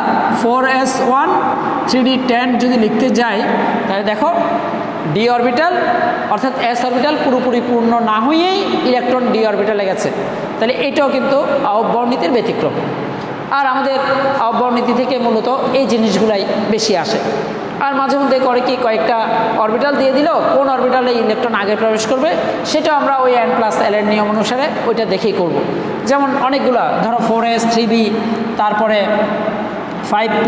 4s1 3d10 যদি লিখতে যাই, তাহলে দেখো ডি অরবিটাল অর্থাৎ এস অরবিটাল পুরোপুরি পূর্ণ না হয়েই ইলেকট্রন ডি অরবিটালে গেছে। তাহলে এটাও কিন্তু আহ্বায়ক নীতির ব্যতিক্রম। আর আমাদের আহ্বায়ক নীতি থেকে মূলত এই জিনিসগুলাই বেশি আসে। আর মাঝে মধ্যে করে কি কয়েকটা অরবিটাল দিয়ে দিল, কোন অরবিটালে ইলেকট্রন আগে প্রবেশ করবে সেটা আমরা ওই n+l এর নিয়ম অনুসারে ওইটা দেখেই করব। যেমন অনেকগুলো ধরো 4s 3b, তারপরে 5p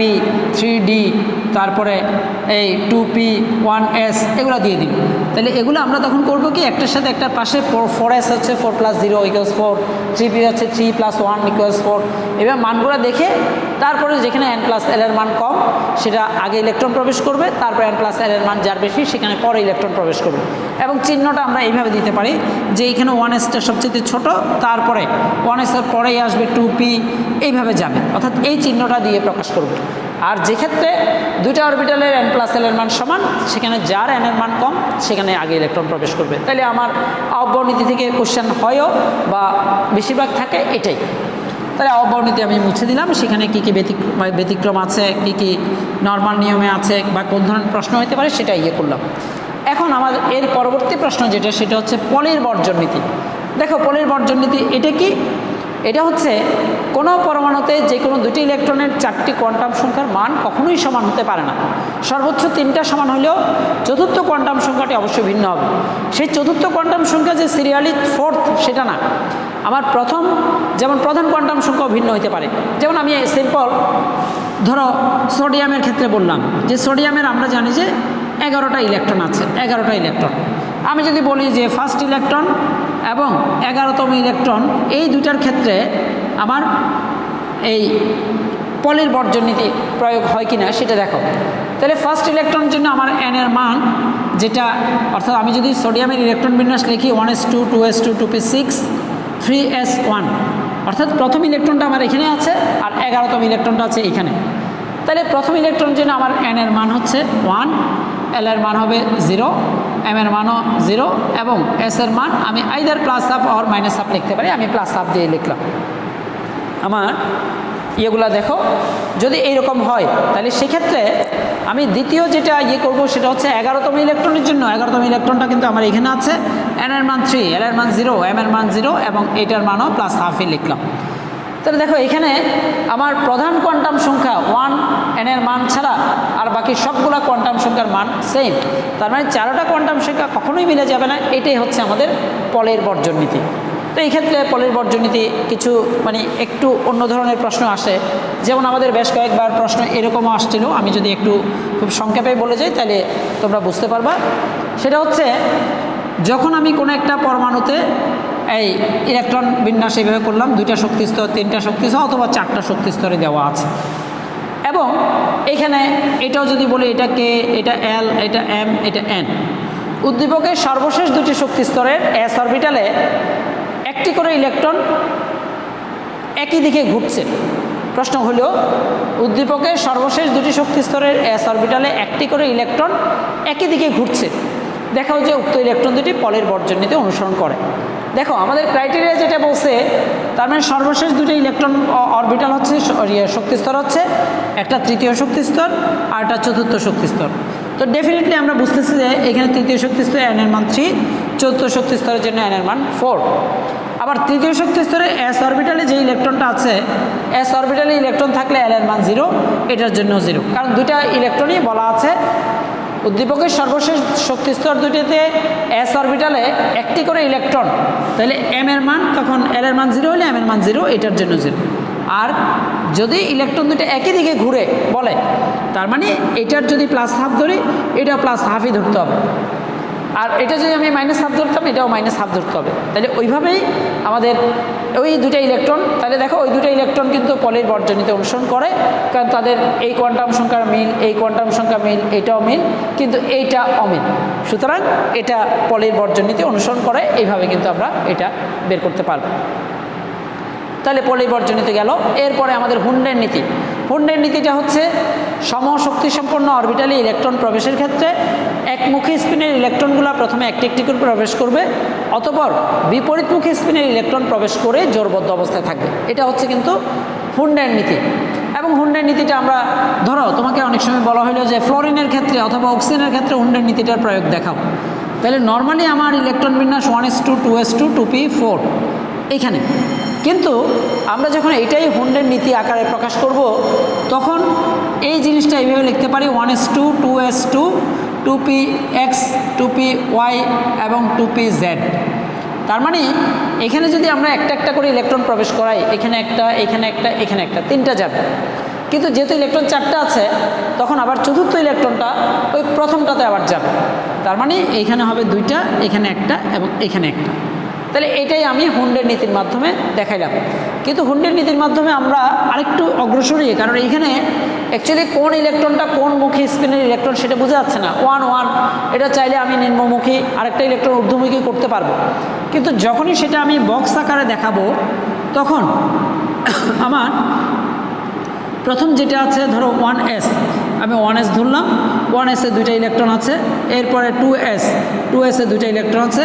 3d, তারপরে এই 2p 1s এগুলো দিয়ে দিই। তাহলে এগুলো আমরা তখন করব কি একটার সাথে একটার পাশে 4s হচ্ছে 4 + 0 = 4, 3p হচ্ছে 3 + 1 = 4, এবার মানগুলো দেখে তারপরে যেখানে n+l এর মান কম সেটা আগে ইলেকট্রন প্রবেশ করবে, তারপর n+l এর মান যার বেশি সেখানে পরে ইলেকট্রন প্রবেশ করবে। এবং চিহ্নটা আমরা এইভাবে দিতে পারি যে এইখানে 1sটা সবচেয়ে ছোট, তারপরে 1s এর পরেই আসবে 2p, এইভাবে যাবে, অর্থাৎ এই চিহ্নটা দিয়ে প্রকাশ করব। আর যে ক্ষেত্রে দুইটা অরবিটালের n+l এর মান সমান সেখানে যার n এর মান কম সেখানে আগে ইলেকট্রন প্রবেশ করবে। তাহলে আমার অব্যবনীতি থেকে কোশ্চেন হয়ও বা বেশিরভাগ থাকে এটাই। তাহলে অব্যবনীতি আমি মুছে দিলাম, সেখানে কী কী ব্যতিক্রম আছে, কী কী নর্মাল নিয়মে আছে বা কোন ধরনের প্রশ্ন হতে পারে সেটা করলাম। এখন আমাদের এর পরবর্তী প্রশ্ন যেটা সেটা হচ্ছে পলির বর্জন নীতি। দেখো পলির বর্জন নীতি এটা কি? এটা হচ্ছে কোনো পরমাণুতে যে কোনো দুটি ইলেকট্রনের 4টি কোয়ান্টাম সংখ্যার মান কখনোই সমান হতে পারে না। সর্বোচ্চ 3টা সমান হলেও চতুর্থ কোয়ান্টাম সংখ্যাটি অবশ্যই ভিন্ন হবে। সেই চতুর্থ কোয়ান্টাম সংখ্যা যে সিরিয়ালি 4th সেটা না, আমার যেমন প্রধান কোয়ান্টাম সংখ্যাও ভিন্ন হতে পারে। যেমন আমি সিম্পল ধরো সোডিয়ামের ক্ষেত্রে বললাম যে সোডিয়ামের আমরা জানি যে 11টা ইলেকট্রন আছে, 11টা ইলেকট্রন। আমি যদি বলি যে ফার্স্ট ইলেকট্রন এবং 11তম ইলেকট্রন এই দুটার ক্ষেত্রে আমার এই পলির বর্জন নীতি প্রয়োগ হয় কিনা সেটা দেখো। তাহলে ফার্স্ট ইলেকট্রনের জন্য আমার n এর মান যেটা, অর্থাৎ আমি যদি সোডিয়ামের ইলেকট্রন বিন্যাস লিখি 1s2 2s2 2p6 3s1, অর্থাৎ প্রথম ইলেকট্রনটা আমার এখানে আছে আর 11তম ইলেকট্রনটা আছে এখানে। তাহলে প্রথম ইলেকট্রনের জন্য আমার n এর মান হচ্ছে 1, l এর মান হবে 0, m এর মানও 0 এবং s এর মান আমি আইদার +½ অর -½ লিখতে পারি। আমি +½ দিয়ে লিখলাম। আমার ইয়েগুলা দেখো যদি এইরকম হয় তাহলে সেক্ষেত্রে আমি দ্বিতীয় যেটা করব সেটা হচ্ছে 11তম ইলেকট্রনের জন্য 11তম ইলেকট্রনটা কিন্তু আমার এখানে আছে, n এর মান 3, l এর মান 0, m এর মান 0 এবং এটার মানও +½ লিখলাম। তাহলে দেখো এখানে আমার প্রধান কোয়ান্টাম সংখ্যা 1 n এর মান ছাড়া আর বাকি সবগুলা কোয়ান্টাম সংখ্যার মান সেম। তার মানে 4টা কোয়ান্টাম সংখ্যা কখনোই মিলে যাবে না। এটাই হচ্ছে আমাদের পলের বর্জন নীতি। তো এই ক্ষেত্রে পলের বর্জন নীতি কিছু একটু অন্য ধরনের প্রশ্ন আসে। যেমন আমাদের বেশ কয়েকবার প্রশ্ন এরকমও আসছিল, আমি যদি একটু খুব সংক্ষেপে বলে যাই তাহলে তোমরা বুঝতে পারবা। সেটা হচ্ছে যখন আমি কোনো একটা পরমাণুতে এই ইলেকট্রন বিন্যাস এইভাবে করলাম, 2টা শক্তিস্তর 3টা শক্তিস্তর অথবা 4টা শক্তিস্তরে দেওয়া আছে, এবং এখানে এটাও যদি বলি এটা কে, এটা l, এটা m, এটা n। উদ্দীপকের সর্বশেষ 2টি শক্তিস্তরের s অরবিটালে একটি করে ইলেকট্রন একই দিকে ঘুরছে। প্রশ্ন হলো উদ্দীপকের সর্বশেষ 2টি শক্তিস্তরের s অরবিটালে একটি করে ইলেকট্রন একই দিকে ঘুরছে, দেখাও যে উক্ত ইলেকট্রন দুটি পলের বর্জন নীতি অনুসরণ করে। দেখো আমাদের ক্রাইটেরিয়া যেটা বলছে, তার মানে সর্বশেষ 2টি ইলেকট্রন অরবিটাল হচ্ছে শক্তিস্তর হচ্ছে একটা তৃতীয় শক্তিস্তর আর একটা চতুর্থ শক্তিস্তর। তো ডেফিনেটলি আমরা বুঝতেছি যে এখানে তৃতীয় শক্তিস্তরে n এর মান 3, চতুর্থ শক্তিস্তরের জন্য n এর মান 4। আবার তৃতীয় শক্তিস্তরে s অরবিটালে যে ইলেকট্রনটা আছে, s অরবিটালে ইলেকট্রন থাকলে l এর মান 0, এটার জন্য 0, কারণ 2টা ইলেকট্রনই বলা আছে উদ্দীপকের সর্বশেষ শক্তিস্তর 2টিতে s অরবিটালে একটি করে ইলেকট্রন, তাহলে m এর মান তখন l এর মান 0 হলে m এর মান 0, এটার জন্য 0। আর যদি ইলেকট্রন দুটো একই দিকে ঘুরে বলে, তার মানে এটার যদি +½ ধরি এটা +½ ধরতে হবে, আর এটা যদি আমি -½ ধরতাম এটাও -½ ধরতে হবে। তাহলে ওইভাবেই আমাদের ওই 2টা ইলেকট্রন, তাহলে দেখো ওই 2টা ইলেকট্রন কিন্তু পলের বর্জন নীতি অনুসরণ করে, কারণ তাদের এই কোয়ান্টাম সংখ্যার মিল, এই কোয়ান্টাম সংখ্যা মিল, এটাও মিল, কিন্তু এইটা অমিল। সুতরাং এটা পলের বর্জন নীতি অনুসরণ করে, এইভাবে কিন্তু আমরা এটা বের করতে পারব। তাহলে পলের বর্জন নীতি গেল। এরপরে আমাদের হুন্ডের নীতি। হুন্ডের নীতিটা হচ্ছে সমশক্তিসম্পন্ন অরবিটালে ইলেকট্রন প্রবেশের ক্ষেত্রে একমুখী স্পিনের ইলেকট্রনগুলো প্রথমে একটি একটি করে প্রবেশ করবে, অতঃপর বিপরীতমুখী স্পিনের ইলেকট্রন প্রবেশ করে জোড়বদ্ধ অবস্থায় থাকবে। এটা হচ্ছে কিন্তু হুন্ডের নীতি। এবং হুন্ডের নীতিটা আমরা ধরো তোমাকে অনেক সময় বলা হলো যে ফ্লোরিনের ক্ষেত্রে অথবা অক্সিজেনের ক্ষেত্রে হুন্ডের নীতিটার প্রয়োগ দেখাও। তাহলে নর্মালি আমার ইলেকট্রন বিন্যাস 1s2 2s2 2p4 এইখানে, কিন্তু আমরা যখন এটাই হুন্ডের নীতি আকারে প্রকাশ করব তখন এই জিনিসটা এইভাবে লিখতে পারি 1s2 2s2 2px 2py এবং 2pz। তার মানে এখানে যদি আমরা একটা একটা করে ইলেকট্রন প্রবেশ করাই, এখানে একটা, এখানে একটা, এখানে একটা, তিনটা যাবে। কিন্তু যেহেতু ইলেকট্রন চারটা আছে, তখন আবার চতুর্থ ইলেকট্রনটা ওই প্রথমটাতে আবার যাবে। তার মানে এইখানে হবে দুইটা, এখানে একটা এবং এখানে একটা। তাহলে এটাই আমি হুন্ডের নীতির মাধ্যমে দেখাইলাম। কিন্তু হুন্ডের নীতির মাধ্যমে আমরা আরেকটু অগ্রসর হই, কারণ এইখানে অ্যাকচুয়ালি কোন ইলেকট্রনটা কোন মুখী স্পিনের ইলেকট্রন সেটা বোঝা যাচ্ছে না। 1 1 এটা চাইলে আমি নিম্নমুখী, আরেকটা ইলেকট্রন ঊর্ধ্বমুখী করতে পারবো। কিন্তু যখনই সেটা আমি বক্স আকারে দেখাবো, তখন আমার প্রথম যেটা আছে ধরো 1s, আমি 1s ধরলাম, 1s-এ দুইটা ইলেকট্রন আছে। এরপরে 2s-এ দুইটা ইলেকট্রন আছে,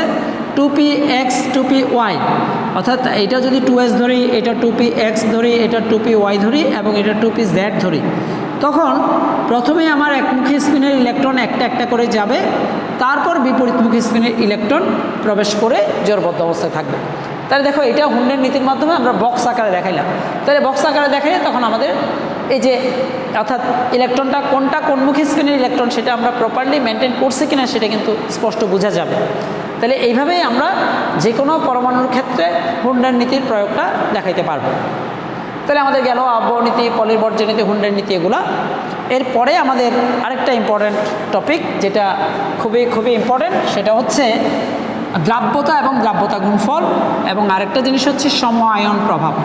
2px 2py, অর্থাৎ এটা যদি 2s ধরি, এটা 2px ধরি, এটা 2py ধরি এবং এটা 2pz ধরি, তখন প্রথমে আমার একমুখী স্পিনের ইলেকট্রন একটা একটা করে যাবে, তারপর বিপরীতমুখী স্পিনের ইলেকট্রন প্রবেশ করে জোড়বদ্ধ অবস্থায় থাকবে। তাহলে দেখো, এটা হুন্ডের নীতির মাধ্যমে আমরা বক্স আকারে দেখাইলাম। তাহলে বক্স আকারে দেখাইলে তখন আমাদের এই যে অর্থাৎ ইলেকট্রনটা কোনটা কোনমুখী স্পিনের ইলেকট্রন সেটা আমরা প্রপারলি মেনটেন করছি কিনা সেটা কিন্তু স্পষ্ট বোঝা যাবে। তাহলে এইভাবেই আমরা যে কোনো পরমাণুর ক্ষেত্রে হুন্ডের নীতির প্রয়োগটা দেখাইতে পারবো। তাহলে আমাদের গেল আবহাওয়া নীতি, পলির বর্জ্য নীতি, হুন্ডের নীতি এগুলা। এরপরে আমাদের আরেকটা ইম্পর্ট্যান্ট টপিক যেটা খুবই খুবই ইম্পর্ট্যান্ট, সেটা হচ্ছে দ্রাব্যতা এবং দ্রাব্যতা গুণফল, এবং আরেকটা জিনিস হচ্ছে সম আয়ন প্রভাব।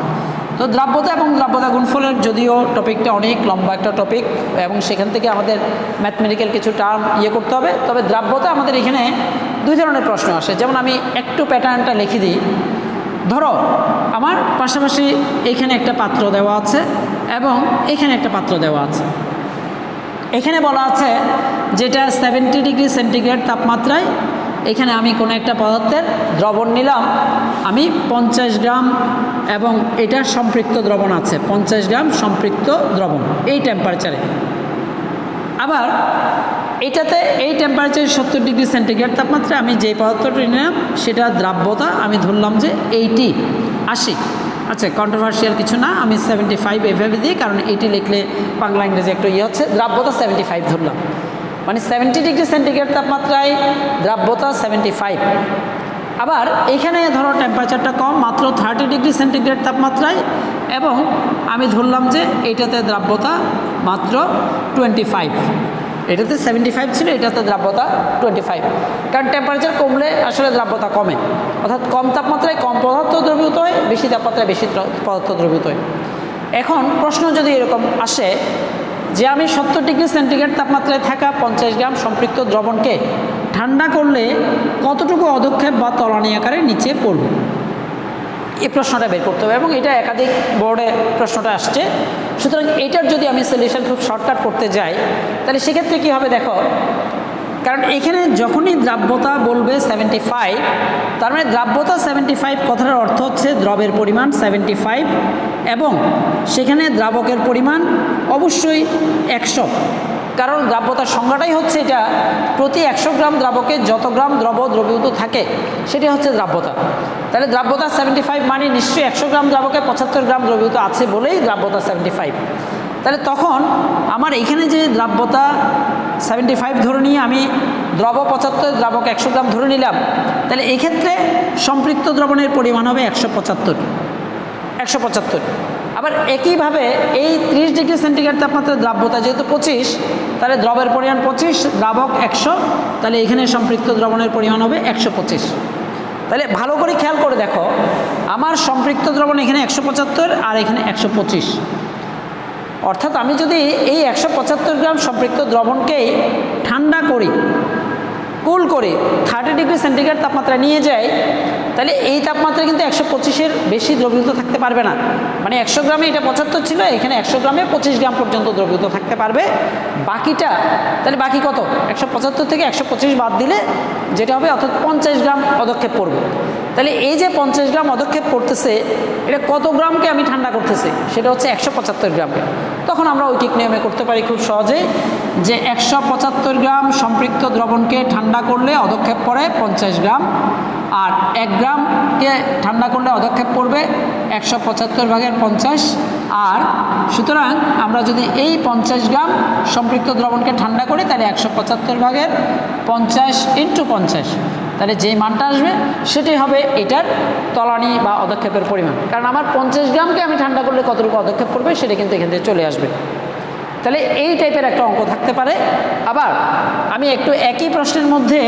তো দ্রাব্যতা এবং দ্রাব্যতা গুণফলের যদিও টপিকটা অনেক লম্বা একটা টপিক এবং সেখান থেকে আমাদের ম্যাথমেটিক্যাল কিছু টার্ম করতে হবে, তবে দ্রাব্যতা আমাদের এখানে দুই ধরনের প্রশ্ন আসে। যেমন আমি একটু প্যাটার্নটা লিখে দিই। ধরো আমার পাশাপাশি এখানে একটা পাত্র দেওয়া আছে এবং এখানে একটা পাত্র দেওয়া আছে। এখানে বলা আছে যেটা 70 ডিগ্রি সেন্টিগ্রেড তাপমাত্রায় এখানে আমি কোনো একটা পদার্থের দ্রবণ নিলাম, আমি 50 গ্রাম, এবং এটা সম্পৃক্ত দ্রবণ আছে 50 গ্রাম সম্পৃক্ত দ্রবণ এই টেম্পারেচারে। আবার এটাতে এই টেম্পারেচার 70 ডিগ্রি সেন্টিগ্রেড তাপমাত্রায় আমি যে পদার্থটি নিলাম সেটা দ্রাব্যতা আমি ধরলাম যে 80। আচ্ছা, কন্ট্রোভার্সিয়াল কিছু না, আমি 75 এভাবে দিই, কারণ 80 লিখলে বাংলা ইংরেজি একটু হচ্ছে। দ্রাব্যতা 75 ধরলাম, মানে 70 ডিগ্রি সেন্টিগ্রেড তাপমাত্রায় দ্রাব্যতা 75। আবার এখানে ধরো টেম্পারেচারটা কম, মাত্র 30 ডিগ্রি সেন্টিগ্রেড তাপমাত্রায়, এবং আমি ধরলাম যে এটাতে দ্রাব্যতা মাত্র 25। এটাতে 75 ছিল, এটাতে দ্রাব্যতা 25, কারণ টেম্পারেচার কমলে আসলে দ্রাব্যতা কমে। অর্থাৎ কম তাপমাত্রায় কম পদার্থ দ্রবীভূত হয়, বেশি তাপমাত্রায় বেশি পদার্থ দ্রবীভূত হয়। এখন প্রশ্ন যদি এরকম আসে যে আমি 70 ডিগ্রি সেন্টিগ্রেড তাপমাত্রায় থাকা 50 গ্রাম সম্পৃক্ত দ্রবণকে ঠান্ডা করলে কতটুকু অধক্ষেপ বা তলানি আকারে নিচে পড়বে, এই প্রশ্নটা বের করতে হবে, এবং এটা একাধিক বোর্ডে প্রশ্নটা আসছে। সুতরাং এটার যদি আমি সলিউশন খুব শর্টকাট করতে যাই, তাহলে সেক্ষেত্রে কী হবে দেখো, কারণ এখানে যখনই দ্রাব্যতা বলবে 75, তার মানে দ্রাব্যতা 75 কথাটার অর্থ হচ্ছে দ্রবের পরিমাণ 75, এবং সেখানে দ্রাবকের পরিমাণ অবশ্যই 100, কারণ দ্রাব্যতার সংজ্ঞাটাই হচ্ছে এটা, প্রতি 100 গ্রাম দ্রাবকে যত গ্রাম দ্রব দ্রবীভূত থাকে সেটি হচ্ছে দ্রাব্যতা। তাহলে দ্রাব্যতা 75 মানে নিশ্চয়ই 100 গ্রাম দ্রাবকে 75 গ্রাম দ্রবীভূত আছে বলেই দ্রাব্যতা 75। তাহলে তখন আমার এখানে যে দ্রাব্যতা 75 ধরে নিয়ে আমি দ্রব 75, দ্রাবক 100 গ্রাম ধরে নিলাম, তাহলে এই ক্ষেত্রে সম্পৃক্ত দ্রবণের পরিমাণ হবে 175। আবার একইভাবে এই 30 ডিগ্রি সেন্টিগ্রেড তাপমাত্রার দ্রাব্যতা যেহেতু 25, তাহলে দ্রবের পরিমাণ 25, দ্রাবক 100, তাহলে এখানে সম্পৃক্ত দ্রবণের পরিমাণ হবে 125। তাহলে ভালো করে খেয়াল করে দেখো, আমার সম্পৃক্ত দ্রবণ এখানে 175 আর এখানে 125, অর্থাৎ আমি যদি এই 175 গ্রাম সম্পৃক্ত দ্রবণকেই ঠান্ডা করি, কুল করে 30 ডিগ্রি সেন্টিগ্রেড তাপমাত্রা নিয়ে যাই, তাহলে এই তাপমাত্রা কিন্তু 125-এর বেশি দ্রবীভূত থাকতে পারবে না। মানে 100 গ্রামে এটা 75 ছিল, এখানে 100 গ্রামে 25 গ্রাম পর্যন্ত দ্রবীভূত থাকতে পারবে। বাকিটা তাহলে বাকি কত, 175 থেকে 125 বাদ দিলে যেটা হবে, অর্থাৎ 50 গ্রাম পদক্ষেপ পড়বে। তাহলে এই যে 50 গ্রাম পদক্ষেপ পড়তেছে, এটা কত গ্রামকে আমি ঠান্ডা করতেছি, সেটা হচ্ছে 175 গ্রামকে। তখন আমরা ঐকিক নিয়মে করতে পারি খুব সহজে, যে 175 গ্রাম সম্পৃক্ত দ্রবণকে ঠান্ডা করলে অধক্ষেপ পড়ে 50 গ্রাম, আর 1 গ্রামকে ঠান্ডা করলে অধক্ষেপ পড়বে 175 ভাগের 50, আর সুতরাং আমরা যদি এই 50 গ্রাম সম্পৃক্ত দ্রবণকে ঠান্ডা করি তাহলে 175 ভাগের 50 × 50, তাহলে যেই মানটা আসবে সেটাই হবে এটার তলানি বা অদক্ষেপের পরিমাণ। কারণ আমার 50 গ্রামকে আমি ঠান্ডা করলে কতটুকু অদক্ষেপ করবে সেটা কিন্তু এখান থেকে চলে আসবে। তাহলে এই টাইপের একটা অঙ্ক থাকতে পারে। আবার আমি একটু একই প্রশ্নের মধ্যে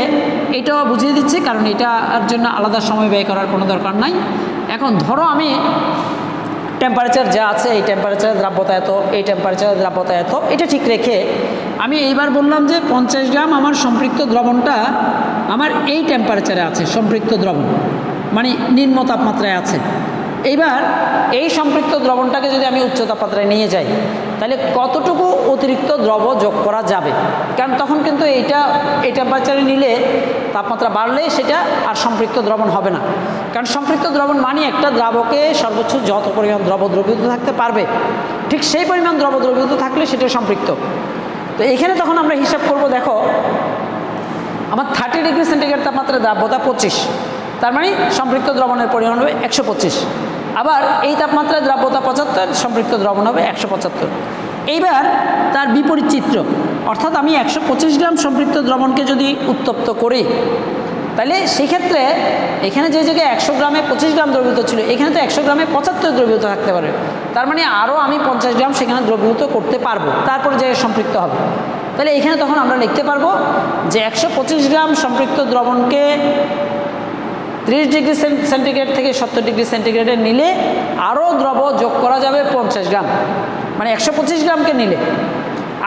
এটাও বুঝিয়ে দিচ্ছি, কারণ এটার জন্য আলাদা সময় ব্যয় করার কোনো দরকার নাই। এখন ধরো আমি টেম্পারেচার যা আছে, এই টেম্পারেচারের দ্রাব্যতা এত, এই টেম্পারেচারের দ্রাব্যতা এত, এটা ঠিক রেখে আমি এইবার বললাম যে 50 গ্রাম আমার সম্পৃক্ত দ্রবণটা আমার এই টেম্পারেচারে আছে, সম্পৃক্ত দ্রবণ মানে নিম্ন তাপমাত্রায় আছে। এইবার এই সম্পৃক্ত দ্রবণটাকে যদি আমি উচ্চ তাপমাত্রায় নিয়ে যাই তাহলে কতটুকু অতিরিক্ত দ্রব যোগ করা যাবে, কারণ তখন কিন্তু এইটা এই টেম্পারেচারে নিলে তাপমাত্রা বাড়লে সেটা আর সম্পৃক্ত দ্রবণ হবে না। কারণ সম্পৃক্ত দ্রবণ মানে একটা দ্রাবকে সর্বোচ্চ যত পরিমাণ দ্রবীভূত থাকতে পারবে ঠিক সেই পরিমাণ দ্রবীভূত থাকলে সেটা সম্পৃক্ত। তো এখানে তখন আমরা হিসাব করব, দেখো আমার 30 ডিগ্রি সেন্টিগ্রেড তাপমাত্রায় দ্রাব্যতা 25, তার মানে সম্পৃক্ত দ্রবণের পরিমাণ হবে 125। আবার এই তাপমাত্রায় দ্রাব্যতা 75, সম্পৃক্ত দ্রবণ হবে 175। এইবার তার বিপরীত চিত্র, অর্থাৎ আমি 125 গ্রাম সম্পৃক্ত দ্রবণকে যদি উত্তপ্ত করি তাহলে সেক্ষেত্রে এখানে যে জায়গায় 100 গ্রামে 25 গ্রাম দ্রবীভূত ছিল, এখানে তো 100 গ্রামে 75 দ্রবীভূত থাকতে পারে, তার মানে আরও আমি 50 গ্রাম সেখানে দ্রবীভূত করতে পারবো, তারপর যে সম্পৃক্ত হবে। তাহলে এখানে তখন আমরা লিখতে পারবো যে 125 গ্রাম সম্পৃক্ত দ্রবণকে 30 ডিগ্রি সেন্টিগ্রেড থেকে 70 ডিগ্রি সেন্টিগ্রেডে নিলে আরও দ্রব যোগ করা যাবে 50 গ্রাম, মানে 125 গ্রামকে নিলে।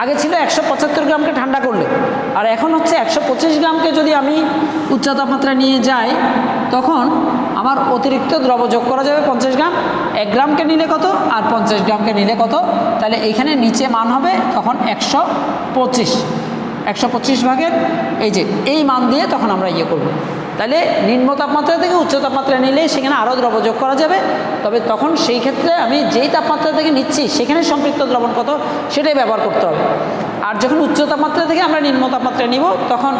আগে ছিল 175 গ্রামকে ঠান্ডা করলে, আর এখন হচ্ছে 125 গ্রামকে যদি আমি উচ্চ তাপমাত্রায় নিয়ে যাই তখন আমার অতিরিক্ত দ্রব যোগ করা যাবে 50 গ্রাম। 1 গ্রামকে নিলে কত আর 50 গ্রামকে নিলে কত, তাহলে এইখানে নিচে মান হবে তখন 125 ভাগের এই মান দিয়ে তখন আমরা ইয়ে করব। তাহলে নিম্ন তাপমাত্রা থেকে উচ্চ তাপমাত্রায় নিলে সেখানে আরও দ্রব যোগ করা যাবে, তবে তখন সেই ক্ষেত্রে আমি যেই তাপমাত্রা থেকে নিচ্ছি সেখানে সম্পৃক্ত দ্রবণ কত সেটাই ব্যবহার করতে হবে। আর যখন উচ্চ তাপমাত্রা থেকে আমরা নিম্ন তাপমাত্রায় নিব তখন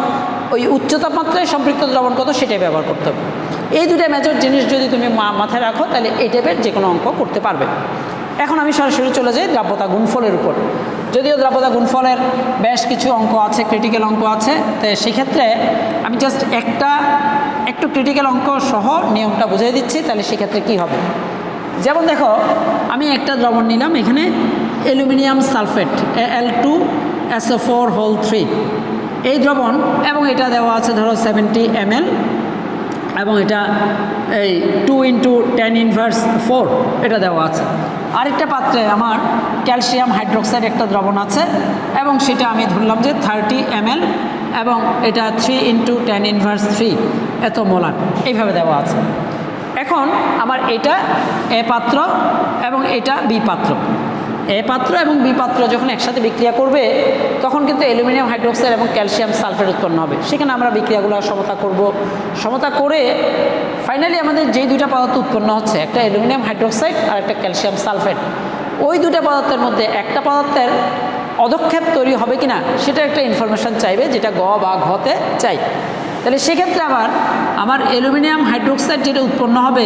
ওই উচ্চ তাপমাত্রায় সম্পৃক্ত দ্রবণ কত সেটাই ব্যবহার করতে হবে। এই দুটো মেজর জিনিস যদি তুমি মাথায় রাখো তাহলে এই টাইপের যে কোনো অঙ্ক করতে পারবে। এখন আমি সরাসরি চলে যাই দ্রাব্যতা গুণফলের উপর। যদিও দ্রাব্যতা গুণফলের বেশ কিছু অঙ্ক আছে, ক্রিটিক্যাল অঙ্ক আছে, তো সেক্ষেত্রে আমি জাস্ট একটু ক্রিটিক্যাল অঙ্ক সহ নিয়মটা বুঝিয়ে দিচ্ছি, তাহলে সেক্ষেত্রে কী হবে। যেমন দেখো আমি একটা দ্রবণ নিলাম, এখানে অ্যালুমিনিয়াম সালফেট Al2SO4 এই দ্রবণ, এবং এটা দেওয়া আছে ধরো 70 ml, এবং এটা এই 2 × 10⁻⁴ এটা দেওয়া আছে। আরেকটা পাত্রে আমার ক্যালসিয়াম হাইড্রোক্সাইড একটা দ্রবণ আছে, এবং সেটা আমি ধরলাম যে 30 ml, এবং এটা 3 × 10⁻³ এত মোলার এইভাবে দেওয়া আছে। এখন আমার এটা এ পাত্র এবং এটা বি পাত্র। এ পাত্র এবং বি পাত্র যখন একসাথে বিক্রিয়া করবে তখন কিন্তু অ্যালুমিনিয়াম হাইড্রোক্সাইড এবং ক্যালসিয়াম সালফেট উৎপন্ন হবে। সেখানে আমরা বিক্রিয়াগুলো সমতা করব, সমতা করে ফাইনালি আমাদের যেই দুইটা পদার্থ উৎপন্ন হচ্ছে, একটা অ্যালুমিনিয়াম হাইড্রোক্সাইড আর একটা ক্যালসিয়াম সালফেট, ওই দুটা পদার্থের মধ্যে একটা পদার্থের অদক্ষেপ তৈরি হবে কিনা সেটা একটা ইনফরমেশান চাইবে, যেটা গ বা ঘতে চাই। তাহলে সেক্ষেত্রে আবার আমার অ্যালুমিনিয়াম হাইড্রোক্সাইড যেটা উৎপন্ন হবে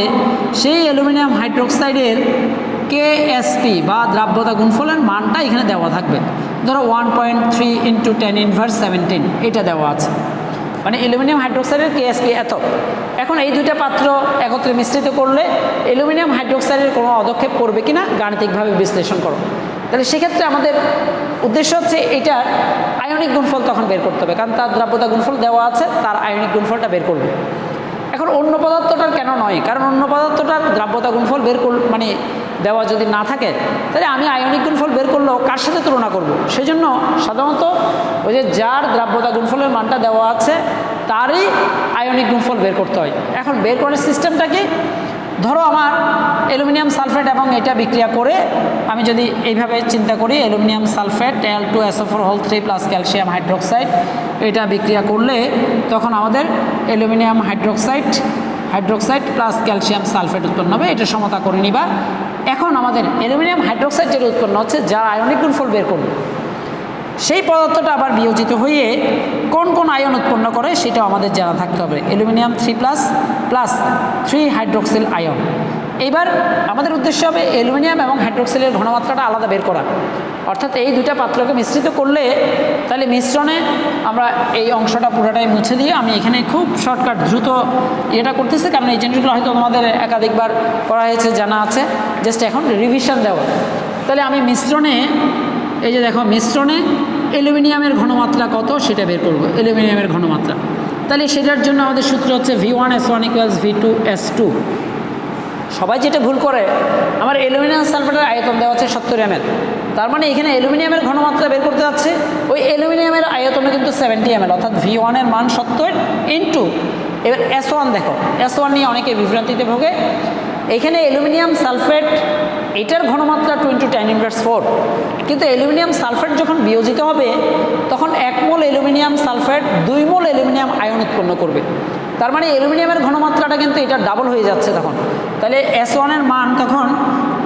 সেই অ্যালুমিনিয়াম হাইড্রোক্সাইডের KSP বা দ্রাব্যতা গুণফলের মানটা এখানে দেওয়া থাকবে। ধরো 1.3 × 10⁻17 এটা দেওয়া আছে, মানে অ্যালুমিনিয়াম হাইড্রোক্সাইডের KSP এত। এখন এই দুইটা পাত্র একত্রে মিশ্রিত করলে অ্যালুমিনিয়াম হাইড্রোক্সাইডের কোনো অদক্ষেপ পড়বে কিনা গাণিতিকভাবে বিশ্লেষণ করো। তাহলে সেক্ষেত্রে আমাদের উদ্দেশ্য হচ্ছে এটার আয়নিক গুণফল তখন বের করতে হবে, কারণ তার দ্রাব্যতা গুণফল দেওয়া আছে, তার আয়নিক গুণফলটা বের করবে। এখন অন্য পদার্থটার কেন নয়, কারণ অন্য পদার্থটার দ্রাব্যতা গুণফল বের মানে দেওয়া যদি না থাকে তাহলে আমি আয়নিক গুণফল বের করলেও কার সাথে তুলনা করব। সেজন্য সাধারণত ওই যে যার দ্রাব্যতা গুণফলের মানটা দেওয়া আছে তারই আয়নিক গুণফল বের করতে হয়। এখন বের করার সিস্টেমটা কি, ধরো আমার অ্যালুমিনিয়াম সালফেট এবং এটা বিক্রিয়া করে আমি যদি এইভাবে চিন্তা করি, aluminium sulphate Al2SO4 plus calcium hydroxide এটা বিক্রিয়া করলে তখন আমাদের aluminium hydroxide plus calcium sulphate উৎপন্ন হবে। এটা সমতা করে নিবা। এখন আমাদের অ্যালুমিনিয়াম হাইড্রোক্সাইড যেটা উৎপন্ন হচ্ছে, যার আয়নিক গুণফল বের করবে, সেই পদার্থটা আবার বিয়োজিত হয়ে কোন কোন আয়ন উৎপন্ন করে সেটাও আমাদের জানা থাকতে হবে। অ্যালুমিনিয়াম 3+ প্লাস 3 হাইড্রোক্সিল আয়ন, এইবার আমাদের উদ্দেশ্য হবে অ্যালুমিনিয়াম এবং হাইড্রোক্সিলের ঘনমাত্রাটা আলাদা বের করা, অর্থাৎ এই দুইটা পাত্রকে মিশ্রিত করলে তাহলে মিশ্রণে আমরা এই অংশটা পুরোটাই মুছে দিয়ে আমি এখানে খুব শর্টকাট দ্রুত এটা করতেছি, কারণ এই জিনিসগুলো হয়তো তোমাদের একাধিকবার করা হয়েছে, জানা আছে, জাস্ট এখন রিভিশন দেওয়া। তাহলে আমি মিশ্রণে এই যে দেখো মিশ্রণে অ্যালুমিনিয়ামের ঘনমাত্রা কত সেটা বের করব, অ্যালুমিনিয়ামের ঘনমাত্রা। তাহলে সেটার জন্য আমাদের সূত্র হচ্ছে V1S1 = V2S2। সবাই যেটা ভুল করে, আমার অ্যালুমিনিয়াম সালফেটের আয়তন দেওয়া আছে 70 ml, তার মানে এখানে অ্যালুমিনিয়ামের ঘনমাত্রা বের করতে যাচ্ছে, ওই অ্যালুমিনিয়ামের আয়তনে কিন্তু 70 ml, অর্থাৎ V1 এর মান 70 ইন্টু, এবার S1 দেখো, S1 নিয়ে অনেকে বিভ্রান্তিতে ভোগে। এখানে অ্যালুমিনিয়াম সালফেট এটার ঘনমাত্রা 2 × 10⁻⁴, কিন্তু অ্যালুমিনিয়াম সালফেট যখন বিয়োজিত হবে তখন 1 মোল অ্যালুমিনিয়াম সালফেট 2 মোল অ্যালুমিনিয়াম আয়ন উৎপন্ন করবে, তার মানে অ্যালুমিনিয়ামের ঘনমাত্রাটা কিন্তু এটা ডাবল হয়ে যাচ্ছে তখন। তাহলে S1 এর মান তখন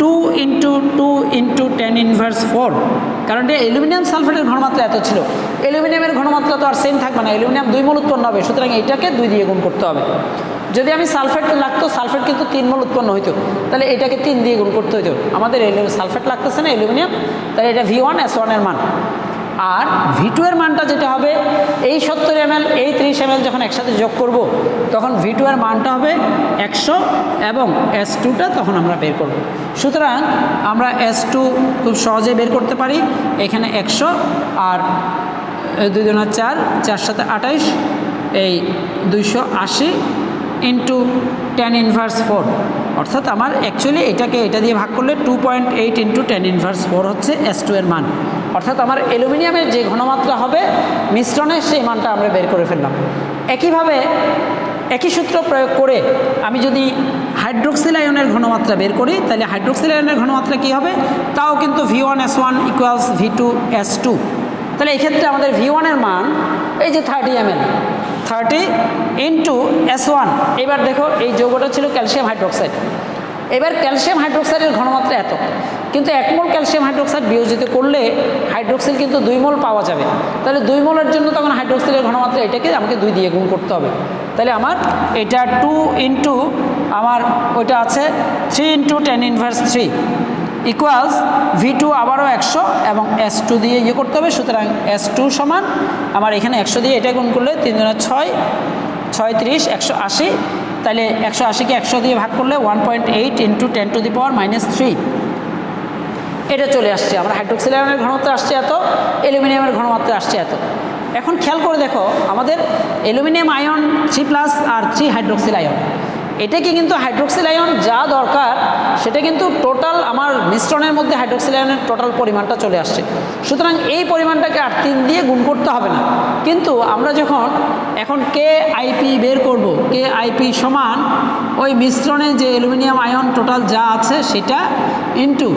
2 × 2 × 10⁻⁴, কারণ এটা অ্যালুমিনিয়াম সালফেটের ঘনমাত্রা এত ছিল, অ্যালুমিনিয়ামের ঘনমাত্রা তো আর সেম থাকবে না, অ্যালুমিনিয়াম 2 মোল উৎপন্ন হবে, সুতরাং এটাকে 2 দিয়ে গুণ করতে হবে। যদি আমি সালফেট লাগতো, সালফেট কিন্তু 3 মোল উৎপন্ন হইতো, তাহলে এটাকে 3 দিয়ে গুণ করতে হইতো। আমাদের সালফেট লাগতেছে না অ্যালুমিনিয়াম, তাহলে এটা V1S1 এর মান। আর V2 এর মানটা যেটা হবে, এই 70 ml এই 30 ml যখন একসাথে যোগ করব তখন V2 এর মানটা হবে 100 এবং S2টা তখন আমরা বের করব। সুতরাং আমরা S2 খুব সহজে বের করতে পারি, এখানে 100 আর 2 × 4, 4 × 7 = 28, এই 280 × 10⁻⁴, অর্থাৎ আমার অ্যাকচুয়ালি এটাকে এটা দিয়ে ভাগ করলে 2.8 × 10⁻⁴ হচ্ছে S2 এর মান, অর্থাৎ আমার অ্যালুমিনিয়ামের যে ঘনমাত্রা হবে মিশ্রণের সেই মানটা আমরা বের করে ফেললাম। একইভাবে একই সূত্র প্রয়োগ করে আমি যদি হাইড্রোক্সিল আয়নের ঘনমাত্রা বের করি, তাহলে হাইড্রোক্সিল আয়নের ঘনমাত্রা কী হবে, তাও কিন্তু V1S1 = V2S2। তাহলে এক্ষেত্রে আমাদের V1 এর মান এই যে 30 ml, 30 × S1। এবার দেখো এই যৌগটা ছিল ক্যালসিয়াম হাইড্রোক্সাইড, এবার ক্যালসিয়াম হাইড্রোক্সাইডের ঘনমাত্রা এত, কিন্তু 1 মোল ক্যালসিয়াম হাইড্রোক্সাইড বিয়োজিত করলে হাইড্রোক্সিল কিন্তু 2 মোল পাওয়া যাবে, তাহলে 2 মোলের জন্য তখন হাইড্রোক্সিলের ঘনমাত্রা এটাকে আমাকে 2 দিয়ে গুণ করতে হবে। তাহলে আমার এটা 2 × আমার ওইটা আছে 3 × 10⁻³ ইকুয়ালস V2 আবারও 100 এবং S2 দিয়ে ইয়ে করতে হবে। সুতরাং S2 সমান আমার এখানে 100 দিয়ে এটা গুণ করলে 3 × 6 = 36, 180, তাহলে 180কে 100 দিয়ে ভাগ করলে 1.8 × 10⁻³ এটা চলে আসছে। আমরা হাইড্রোক্সিল আয়নের ঘনমাত্রা আসছে এত, অ্যালুমিনিয়ামের ঘনমাত্রা আসছে এত। এখন খেয়াল করে দেখো, আমাদের অ্যালুমিনিয়াম আয়ন 3+ আর 3 হাইড্রোক্সিল আয়ন, এটাকে কিন্তু হাইড্রোক্সিল আয়ন যা দরকার সেটা কিন্তু টোটাল আমার মিশ্রণের মধ্যে হাইড্রোক্সিল আয়নের টোটাল পরিমাণটা চলে আসছে। সুতরাং এই পরিমাণটাকে আর 3 দিয়ে গুণ করতে হবে না, কিন্তু আমরা যখন এখন KIP বের করব, KIP সমান ওই মিশ্রণে যে অ্যালুমিনিয়াম আয়ন টোটাল যা আছে সেটা ইন্টু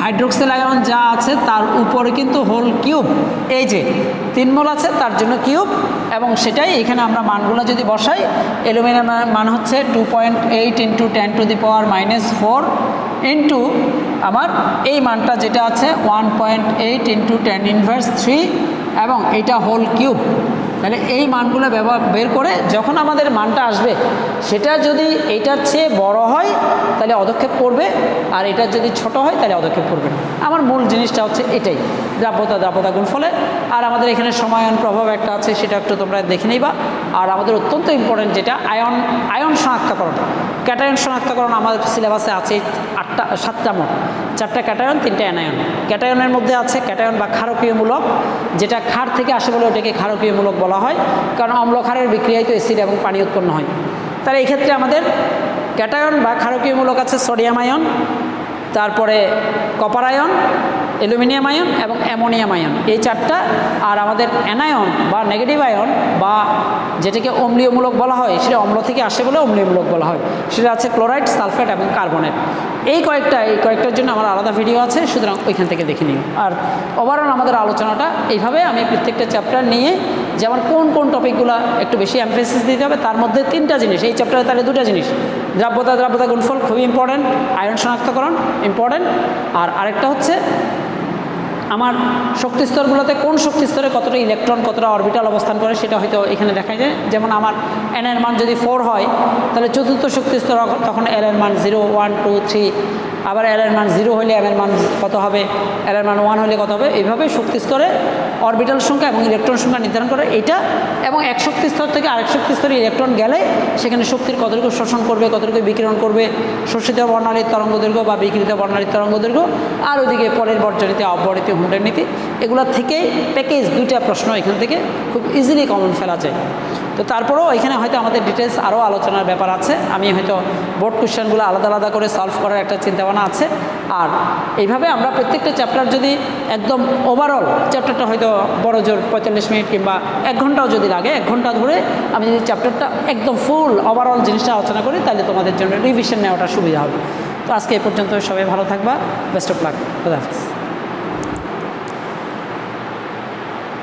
হাইড্রোক্সিল আয়ন যা আছে তার উপরে কিন্তু হোল কিউব, এই যে 3 মোল আছে তার জন্য কিউব, এবং সেটাই এখানে আমরা মানগুলো যদি বসাই, অ্যালুমিনিয়ামের মান হচ্ছে 2.8 × 10⁻⁴ ইন্টু আমার এই মানটা যেটা আছে 1.8 × 10⁻³ এবং এটা হোল কিউব। তাহলে এই মানগুলো বের করে যখন আমাদের মানটা আসবে সেটা যদি এইটার চেয়ে বড় হয় তাহলে অদক্ষেপ করবে, আর এটা যদি ছোট হয় তাহলে অদক্ষেপ করবে। আমার মূল জিনিসটা হচ্ছে এটাই, দ্রাব্যতা গুণফলে। আর আমাদের এখানে সমায়ন প্রভাব একটা আছে, সেটা একটু তোমরা দেখে নিবা। আর আমাদের অত্যন্ত ইম্পর্টেন্ট যেটা আয়ন শনাক্তকরণ, ক্যাটায়ন শনাক্তকরণ আমাদের সিলেবাসে আছে 7টা মোট, 4টা ক্যাটায়ন 3টা অ্যানায়ন। ক্যাটায়নের মধ্যে আছে ক্যাটায়ন বা ক্ষারকীয়মূলক, যেটা ক্ষার থেকে আসে বলে ওটাকে ক্ষারকীয়মূলক বলা হয়, কারণ অম্লক্ষারের বিক্রিয়ায় তো অ্যাসিড এবং পানি উৎপন্ন হয়। তাহলে এই ক্ষেত্রে আমাদের ক্যাটায়ন বা ক্ষারকীয়মূলক আছে সোডিয়াম আয়ন, তারপরে কপার আয়ন, অ্যালুমিনিয়াম আয়ন এবং অ্যামোনিয়াম আয়ন, এই 4টা। আর আমাদের অ্যানায়ন বা নেগেটিভ আয়ন বা যেটাকে অম্লীয়মূলক বলা হয়, সেটা অম্ল থেকে আসে বলে অম্লীয়মূলক বলা হয়, সেটা আছে ক্লোরাইড, সালফেট এবং কার্বনেট। এই কয়েকটার জন্য আমার আলাদা ভিডিও আছে, সুতরাং ওইখান থেকে দেখে নিন। আর ওভারঅল আমাদের আলোচনাটা এইভাবে আমি প্রত্যেকটা চ্যাপ্টার নিয়ে, যেমন কোন কোন টপিকগুলো একটু বেশি এমফেসিস দিতে হবে, তার মধ্যে 3টা জিনিস, এই চ্যাপ্টারে তাহলে 2টা জিনিস, দ্রাব্যতা গুণফল খুবই ইম্পর্টেন্ট, আয়ন শনাক্তকরণ ইম্পর্টেন্ট, আর আরেকটা হচ্ছে আমার শক্তি স্তরগুলোতে কোন শক্তি স্তরে কতটা ইলেকট্রন কতটা অরবিটাল অবস্থান করে সেটা হয়তো এখানে দেখা যায়। যেমন আমার n এর মান যদি 4 হয় তাহলে চতুর্থ শক্তি স্তর তখন l এর মান 0 1 2 3, আবার l এর মান 0 হলে m এর মান কত হবে, l এর মান 1 হলে কত হবে, এইভাবে শক্তি স্তরে অরবিটাল সংখ্যা এবং ইলেকট্রন সংখ্যা নির্ধারণ করে এটা। এবং এক শক্তি স্তর থেকে আরেক শক্তি স্তরে ইলেকট্রন গেলে সেখানে শক্তির কতটুকু শোষণ করবে, কতটুকু বিকিরণ করবে, শোষিত বর্ণালীর তরঙ্গ দৈর্ঘ্য বা বিকিরিত বর্ণালীর তরঙ্গ দৈর্ঘ্য, আর ওইদিকে পরের বর্জনীতি অপবর্ণিত হুন্ডের নীতি, এগুলো থেকে প্যাকেজ দুইটা প্রশ্ন এখান থেকে খুব ইজিলি কমন ফেলা যায়। তো তারপরেও এখানে হয়তো আমাদের ডিটেলস আরও আলোচনার ব্যাপার আছে, আমি হয়তো বোর্ড কোশ্চেনগুলো আলাদা আলাদা করে সলভ করার একটা চিন্তাভাবনা আছে। আর এইভাবে আমরা প্রত্যেকটা চ্যাপ্টার যদি একদম ওভারঅল চ্যাপ্টারটা হয়তো বড় জোর 45 মিনিট কিংবা 1 ঘন্টাও যদি লাগে, 1 ঘন্টা ধরে আমি যদি চ্যাপ্টারটা একদম ফুল ওভারঅল জিনিসটা আলোচনা করি তাহলে তোমাদের জন্য রিভিশন নেওয়াটা সুবিধা হবে। তো আজকে এই পর্যন্ত, সবাই ভালো থাকবা, বেস্ট অফ লাক, খোদা হাফেজ।